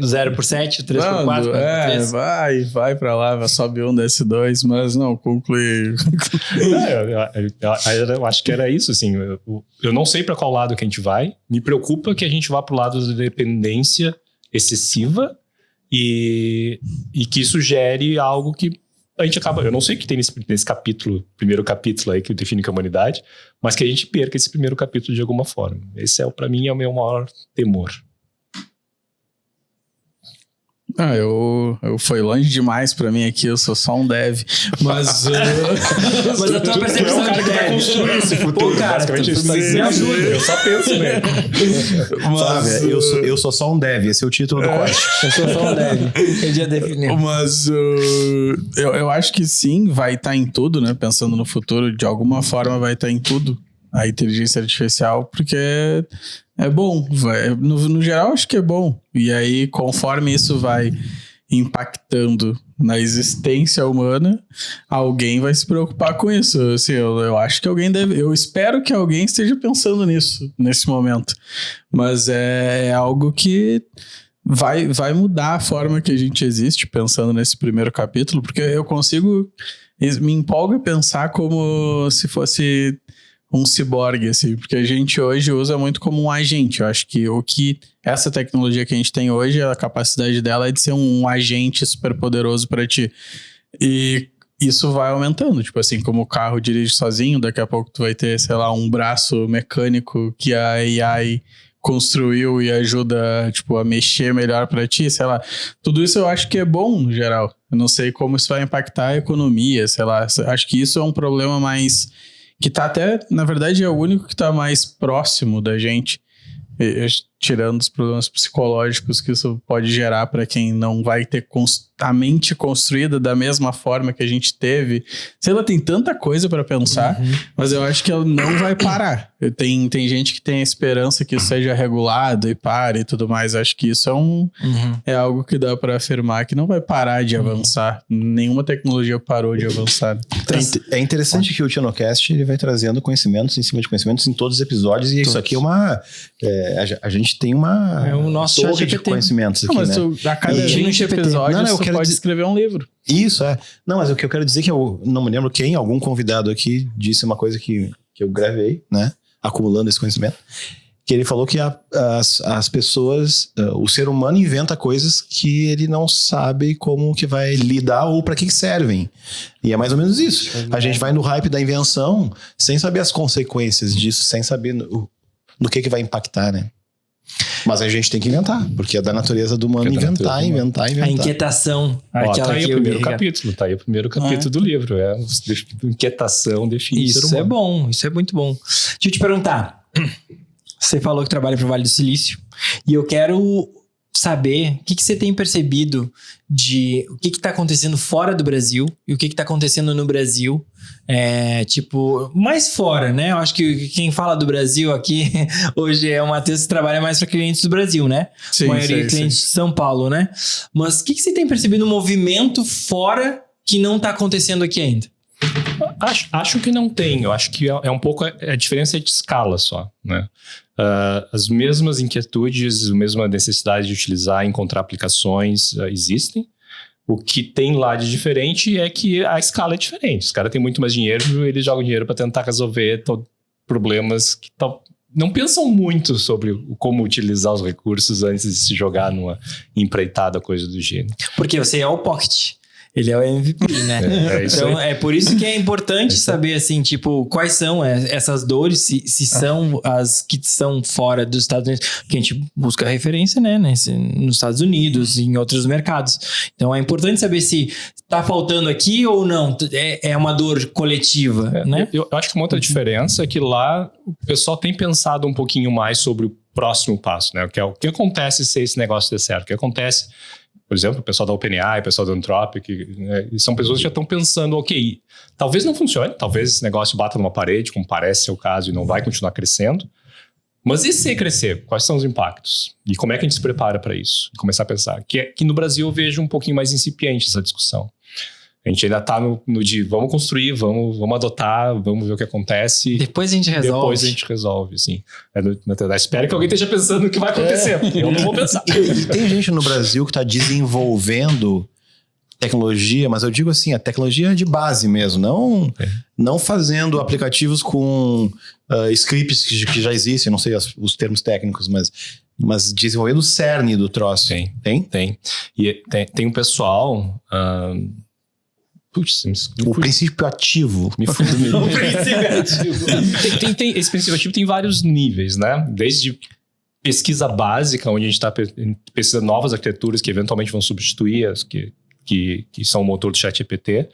0 por 7, 3 por 4, 3. Vai pra lá, sobe 1, desce 2, mas não, conclui. Eu acho que era isso, assim. Eu não sei pra qual lado que a gente vai. Me preocupa que a gente vá pro lado da dependência excessiva e que isso gere algo que a gente acaba... Eu não sei o que tem nesse capítulo, primeiro capítulo aí que define a humanidade, mas que a gente perca esse primeiro capítulo de alguma forma. Esse pra mim é o meu maior temor. Eu foi longe demais pra mim aqui, eu sou só um dev. Mas a tua percepção é o cara que vai construir esse futuro. Pô, cara, basicamente isso me ajuda. Eu só penso nele. Flávia, eu sou só um dev, esse é o título do corte. Eu sou só um dev. Ele já definiu. Mas eu acho que sim, vai estar em tudo, né? Pensando no futuro, de alguma forma vai estar em tudo a inteligência artificial, porque é bom. No geral, acho que é bom. E aí, conforme isso vai impactando na existência humana, alguém vai se preocupar com isso. Assim, eu acho que alguém deve... Eu espero que alguém esteja pensando nisso, nesse momento. Mas é algo que vai mudar a forma que a gente existe, pensando nesse primeiro capítulo, porque eu consigo... Me empolga pensar como se fosse um ciborgue, assim, porque a gente hoje usa muito como um agente. Eu acho que essa tecnologia que a gente tem hoje, a capacidade dela é de ser um agente super poderoso para ti. E isso vai aumentando, tipo assim, como o carro dirige sozinho, daqui a pouco tu vai ter, sei lá, um braço mecânico que a AI construiu e ajuda, tipo, a mexer melhor para ti, sei lá. Tudo isso eu acho que é bom, no geral. Eu não sei como isso vai impactar a economia, sei lá. Acho que isso é um problema mais... que tá até, na verdade, é o único que tá mais próximo da gente. tirando os problemas psicológicos que isso pode gerar para quem não vai ter a mente construída da mesma forma que a gente teve. Sei lá, tem tanta coisa para pensar, mas eu acho que ela não vai parar. Tem gente que tem a esperança que isso seja regulado e pare e tudo mais. Acho que isso é algo que dá para afirmar que não vai parar de avançar. Nenhuma tecnologia parou de avançar. É interessante que o TinoCast ele vai trazendo conhecimentos em cima de conhecimentos em todos os episódios, e isso aqui é uma... a gente tem uma É o nosso torre de ChatGPT. conhecimentos aqui, Não, mas né? a cada E- 20 episódios eu você quero pode dizer- escrever um livro. Isso, é. Não, mas o que eu quero dizer é que eu não me lembro quem, algum convidado aqui disse uma coisa que eu gravei, né? Acumulando esse conhecimento. Que ele falou que as pessoas, o ser humano inventa coisas que ele não sabe como que vai lidar ou para que servem. E é mais ou menos isso. A gente vai no hype da invenção sem saber as consequências disso, sem saber no que vai impactar, né? Mas a gente tem que inventar, porque é da natureza do humano Porque é da inventar. A inquietação. Ó, aquela tá aí que o primeiro Ricardo- capítulo, tá aí o primeiro capítulo do livro. Inquietação define o ser Isso é humano. bom, isso é muito bom. Deixa eu te perguntar. Você falou que trabalha para o Vale do Silício e eu quero saber o que você tem percebido de o que está acontecendo fora do Brasil e o que está acontecendo no Brasil. Tipo, mais fora, né? Eu acho que quem fala do Brasil aqui hoje é o Matheus, que trabalha mais para clientes do Brasil, né? Sim, A maioria de clientes de São Paulo, né? Mas o que você tem percebido no movimento fora que não está acontecendo aqui ainda? Acho que não tem. Eu acho que é um pouco a diferença de escala só, né? As mesmas inquietudes, a mesma necessidade de utilizar e encontrar aplicações existem. O que tem lá de diferente é que a escala é diferente. Os caras têm muito mais dinheiro, eles jogam dinheiro para tentar resolver problemas que não pensam muito sobre como utilizar os recursos antes de se jogar numa empreitada, coisa do gênero. Porque você é o Pocket. Ele é o MVP, né? É isso Então, aí. é por isso que é importante saber, assim, tipo, quais são essas dores, se são as que são fora dos Estados Unidos. Porque a gente busca referência, né? Nos Estados Unidos, em outros mercados. Então, é importante saber se tá faltando aqui ou não. É uma dor coletiva, né? Eu acho que uma outra diferença é que lá o pessoal tem pensado um pouquinho mais sobre o próximo passo, né? O que acontece se esse negócio der certo? O que acontece... Por exemplo, o pessoal da OpenAI, o pessoal da Anthropic, né, são pessoas que já estão pensando, ok, talvez não funcione, talvez esse negócio bata numa parede, como parece ser o caso, e não vai continuar crescendo. Mas e se crescer? Quais são os impactos? E como é que a gente se prepara para isso? E começar a pensar. Que no Brasil eu vejo um pouquinho mais incipiente essa discussão. A gente ainda está no de vamos construir, vamos adotar, vamos ver o que acontece. Depois a gente resolve. Depois a gente resolve, sim. Espero que alguém esteja pensando no que vai acontecer, porque eu não vou pensar. E tem gente no Brasil que está desenvolvendo tecnologia, mas eu digo assim, a tecnologia de base mesmo, não fazendo aplicativos com scripts que já existem, não sei os termos técnicos, mas desenvolvendo o cerne do troço. Tem? E tem um pessoal... O princípio ativo. Me fundo. O princípio ativo. Esse princípio ativo tem vários níveis, né? Desde pesquisa básica, onde a gente está pesquisando novas arquiteturas que eventualmente vão substituir as que são o motor do ChatGPT,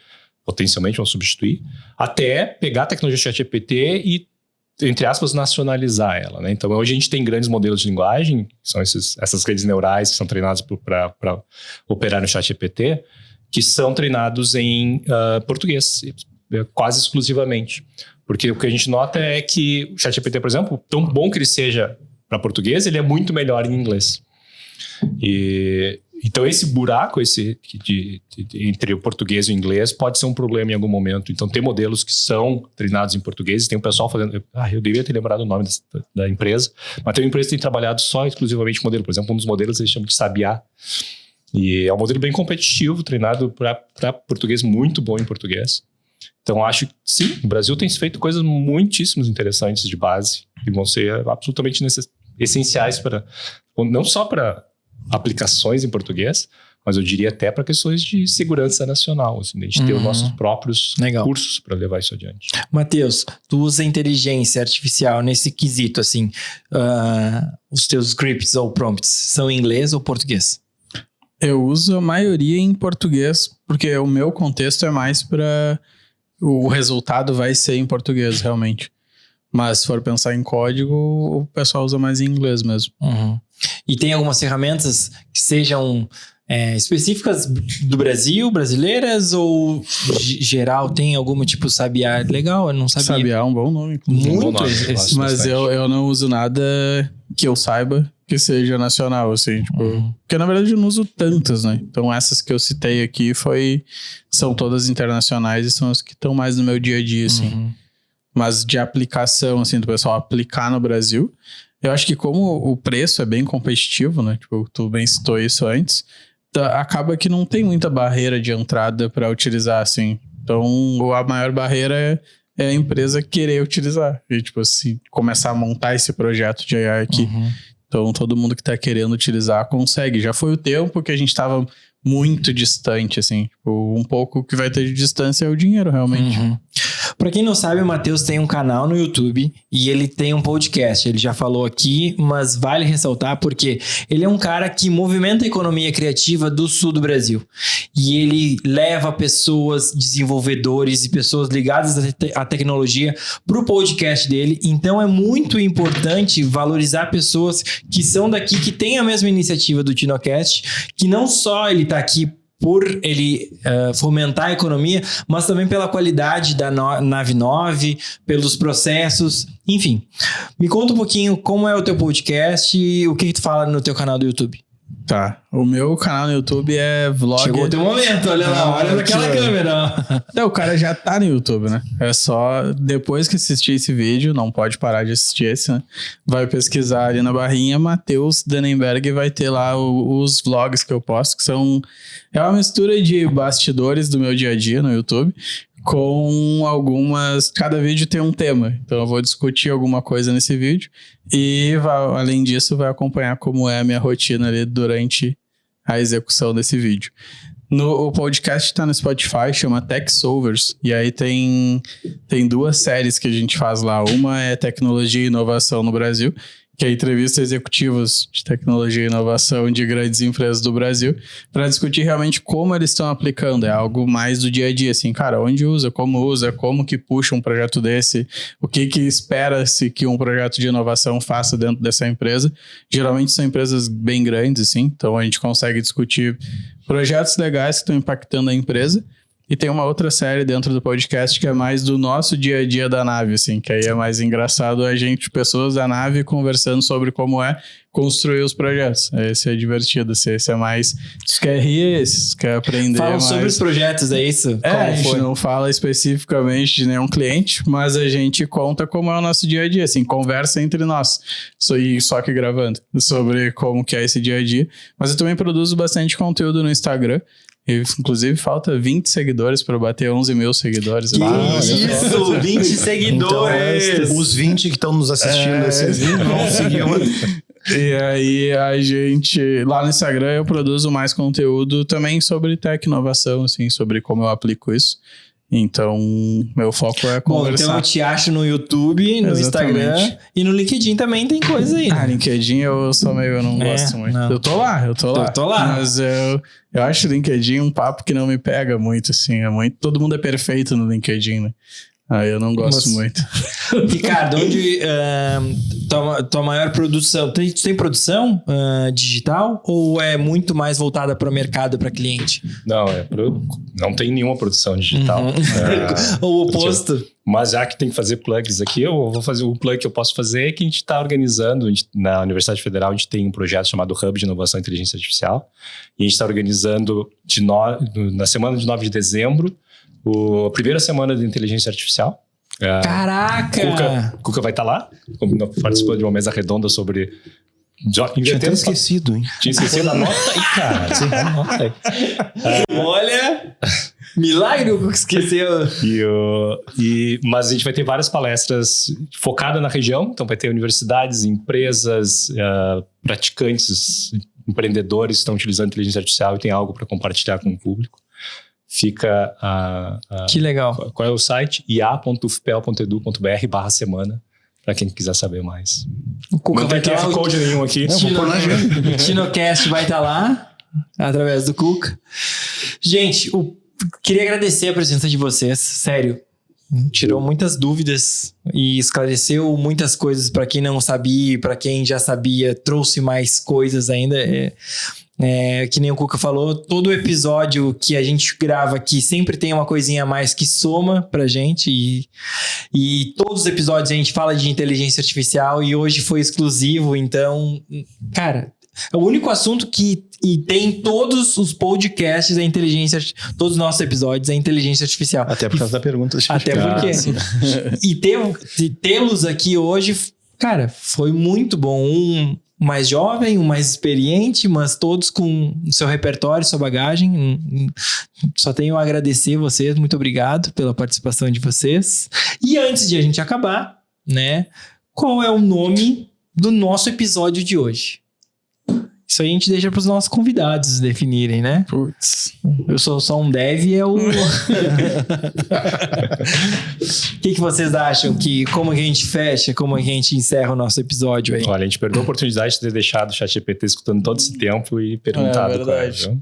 potencialmente vão substituir, até pegar a tecnologia do ChatGPT e, entre aspas, nacionalizar ela, né? Então, hoje a gente tem grandes modelos de linguagem, que são essas redes neurais que são treinadas para operar no ChatGPT, que são treinados em português, quase exclusivamente. Porque o que a gente nota é que o ChatGPT, por exemplo, tão bom que ele seja para português, ele é muito melhor em inglês. Então, esse buraco entre o português e o inglês pode ser um problema em algum momento. Então, tem modelos que são treinados em português, tem um pessoal fazendo... eu devia ter lembrado o nome da empresa, mas tem uma empresa que tem trabalhado só exclusivamente com modelo. Por exemplo, um dos modelos eles chamam de Sabiá. E é um modelo bem competitivo, treinado para português, muito bom em português. Então, acho que sim, o Brasil tem feito coisas muitíssimas interessantes de base, que vão ser absolutamente essenciais não só para aplicações em português, mas eu diria até para questões de segurança nacional, assim, a gente ter os nossos próprios cursos para levar isso adiante. Matheus, tu usa inteligência artificial nesse quesito, assim, os teus scripts ou prompts são em inglês ou português? Eu uso a maioria em português, porque o meu contexto é mais para... O resultado vai ser em português, realmente. Mas se for pensar em código, o pessoal usa mais em inglês mesmo. E tem algumas ferramentas que sejam específicas do Brasil, brasileiras, ou geral? Tem alguma tipo Sabiá? Legal, eu não sabia. Sabiá é um bom nome. Inclusive. Muito. Um bom nome, eu gosto Mas bastante. eu não uso nada que eu saiba que seja nacional, assim, tipo... Porque, na verdade, eu não uso tantas, né? Então, essas que eu citei aqui são todas internacionais e são as que estão mais no meu dia a dia, assim. Mas de aplicação, assim, do pessoal aplicar no Brasil, eu acho que como o preço é bem competitivo, né? Tipo, tu bem citou isso antes, acaba que não tem muita barreira de entrada para utilizar, assim. Então, a maior barreira é a empresa querer utilizar. E, tipo assim, começar a montar esse projeto de AI aqui. Então, todo mundo que tá querendo utilizar consegue. Já foi o tempo que a gente tava muito distante, assim. Tipo, um pouco que vai ter de distância é o dinheiro, realmente. Pra quem não sabe, o Matheus tem um canal no YouTube e ele tem um podcast. Ele já falou aqui, mas vale ressaltar porque ele é um cara que movimenta a economia criativa do sul do Brasil. E ele leva pessoas, desenvolvedores e pessoas ligadas à tecnologia pro podcast dele. Então é muito importante valorizar pessoas que são daqui, que têm a mesma iniciativa do Tinocast, que não só ele tá aqui por ele fomentar a economia, mas também pela qualidade da Nave 9, pelos processos, enfim. Me conta um pouquinho como é o teu podcast e o que tu fala no teu canal do YouTube. Tá. O meu canal no YouTube é vlog... Chegou o teu momento, olha lá, olha naquela câmera. Não, o cara já tá no YouTube, né? É só depois que assistir esse vídeo, não pode parar de assistir esse, né? Vai pesquisar ali na barrinha, Matheus Dannenberg, vai ter lá os vlogs que eu posto, que são... É uma mistura de bastidores do meu dia a dia no YouTube, com algumas... Cada vídeo tem um tema, então eu vou discutir alguma coisa nesse vídeo e, além disso, vai acompanhar como é a minha rotina ali durante a execução desse vídeo. O podcast tá no Spotify, chama Tech Solvers, e aí tem 2 séries que a gente faz lá. Uma é Tecnologia e Inovação no Brasil, que é entrevista executivos de tecnologia e inovação de grandes empresas do Brasil, para discutir realmente como eles estão aplicando. É algo mais do dia a dia, assim, cara, onde usa, como que puxa um projeto desse, o que espera-se que um projeto de inovação faça dentro dessa empresa. Geralmente são empresas bem grandes, assim, então a gente consegue discutir projetos legais que estão impactando a empresa. E tem uma outra série dentro do podcast que é mais do nosso dia a dia da nave, assim, que aí é mais engraçado a gente, pessoas da nave, conversando sobre como é construir os projetos. Esse é divertido, esse é mais... Se quer rir, se quer aprender Falam mais... sobre os projetos, é isso? A gente não fala especificamente de nenhum cliente, mas a gente conta como é o nosso dia a dia, assim, conversa entre nós, só que gravando, sobre como que é esse dia a dia. Mas eu também produzo bastante conteúdo no Instagram. Inclusive, falta 20 seguidores para bater 11 mil seguidores. Isso, 20 seguidores! Então, os 20 que estão nos assistindo, esses 20 vão seguir uma... E aí, a gente... Lá no Instagram, eu produzo mais conteúdo também sobre tech inovação, assim, sobre como eu aplico isso. Então, meu foco é conversar. Bom, então eu te acho no YouTube, no Exatamente. Instagram e no LinkedIn também tem coisa aí. Né? LinkedIn eu não gosto muito. Não. Eu tô lá. Mas eu acho o LinkedIn um papo que não me pega muito, assim. Todo mundo é perfeito no LinkedIn, né? Aí eu não gosto muito. Ricardo, onde tua maior produção... Tu tem produção digital ou é muito mais voltada para o mercado, para cliente? Não, não tem nenhuma produção digital. Ou o oposto? Mas já que tem que fazer plugs aqui, eu vou fazer o plug que eu posso fazer, que a gente está organizando. Na Universidade Federal, a gente tem um projeto chamado Hub de Inovação e Inteligência Artificial. E a gente está organizando na semana de 9 de dezembro, a primeira semana de inteligência artificial. Caraca! Cuca vai estar lá, participando de uma mesa redonda sobre... Tinha até esquecido, hein? Tinha esquecido, anota aí, cara. Anota aí. Olha... Milagre o que esqueceu. Mas a gente vai ter várias palestras focadas na região. Então vai ter universidades, empresas, praticantes, empreendedores que estão utilizando inteligência artificial e tem algo para compartilhar com o público. Fica que legal. Qual é o site? ia.ufpel.edu.br/semana, para quem quiser saber mais. O Cuca não vai tem estar lá. code nenhum aqui. O Tinocast vai estar lá, através do Cuca. Gente, queria agradecer a presença de vocês, sério. Tirou muitas dúvidas e esclareceu muitas coisas para quem não sabia, para quem já sabia, trouxe mais coisas ainda. Que nem o Cuca falou, todo episódio que a gente grava aqui sempre tem uma coisinha a mais que soma pra gente e todos os episódios a gente fala de inteligência artificial e hoje foi exclusivo, então, cara, é o único assunto que tem em todos os podcasts todos os nossos episódios é inteligência artificial. Até por causa da pergunta. Até porque. E tê-los aqui hoje, cara, foi muito bom. Um mais jovem, um mais experiente, mas todos com o seu repertório, sua bagagem. Só tenho a agradecer vocês, muito obrigado pela participação de vocês. E antes de a gente acabar, né, qual é o nome do nosso episódio de hoje? Isso aí a gente deixa para os nossos convidados definirem, né? Putz. Eu sou só um dev e é o... O que vocês acham? Como que a gente fecha? Como que a gente encerra o nosso episódio aí? Olha, a gente perdeu a oportunidade de ter deixado o ChatGPT escutando todo esse tempo e perguntado. É verdade.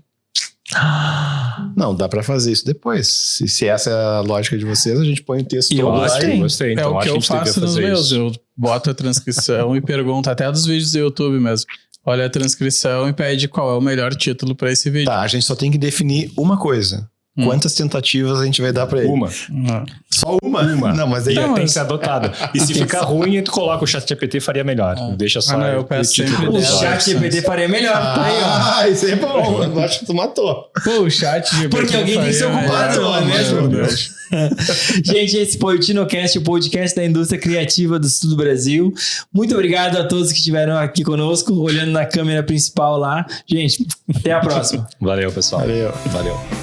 Não, dá pra fazer isso depois. Se essa é a lógica de vocês, a gente põe o texto todo lá. Gostei. Então, é o que eu faço nos meus. Eu boto a transcrição e pergunto, até dos vídeos do YouTube mesmo. Olha a transcrição e pede qual é o melhor título pra esse vídeo. Tá, a gente só tem que definir uma coisa. Quantas tentativas a gente vai dar pra ele? Uma. Só uma? Não, mas aí Tem que ser adotado. E se ficar ruim, tu coloca o ChatGPT, faria melhor. Deixa só eu peço sempre O ChatGPT faria melhor. Tá aí, ó. Isso aí é bom. Eu acho que tu matou. Pô, o ChatGPT. Porque alguém tem que ser ocupado, não é mesmo? Deus. Gente, esse foi o TinoCast, o podcast da indústria criativa do Sul do Brasil. Muito obrigado a todos que estiveram aqui conosco, olhando na câmera principal lá. Gente, até a próxima. Valeu, pessoal. Valeu. Valeu.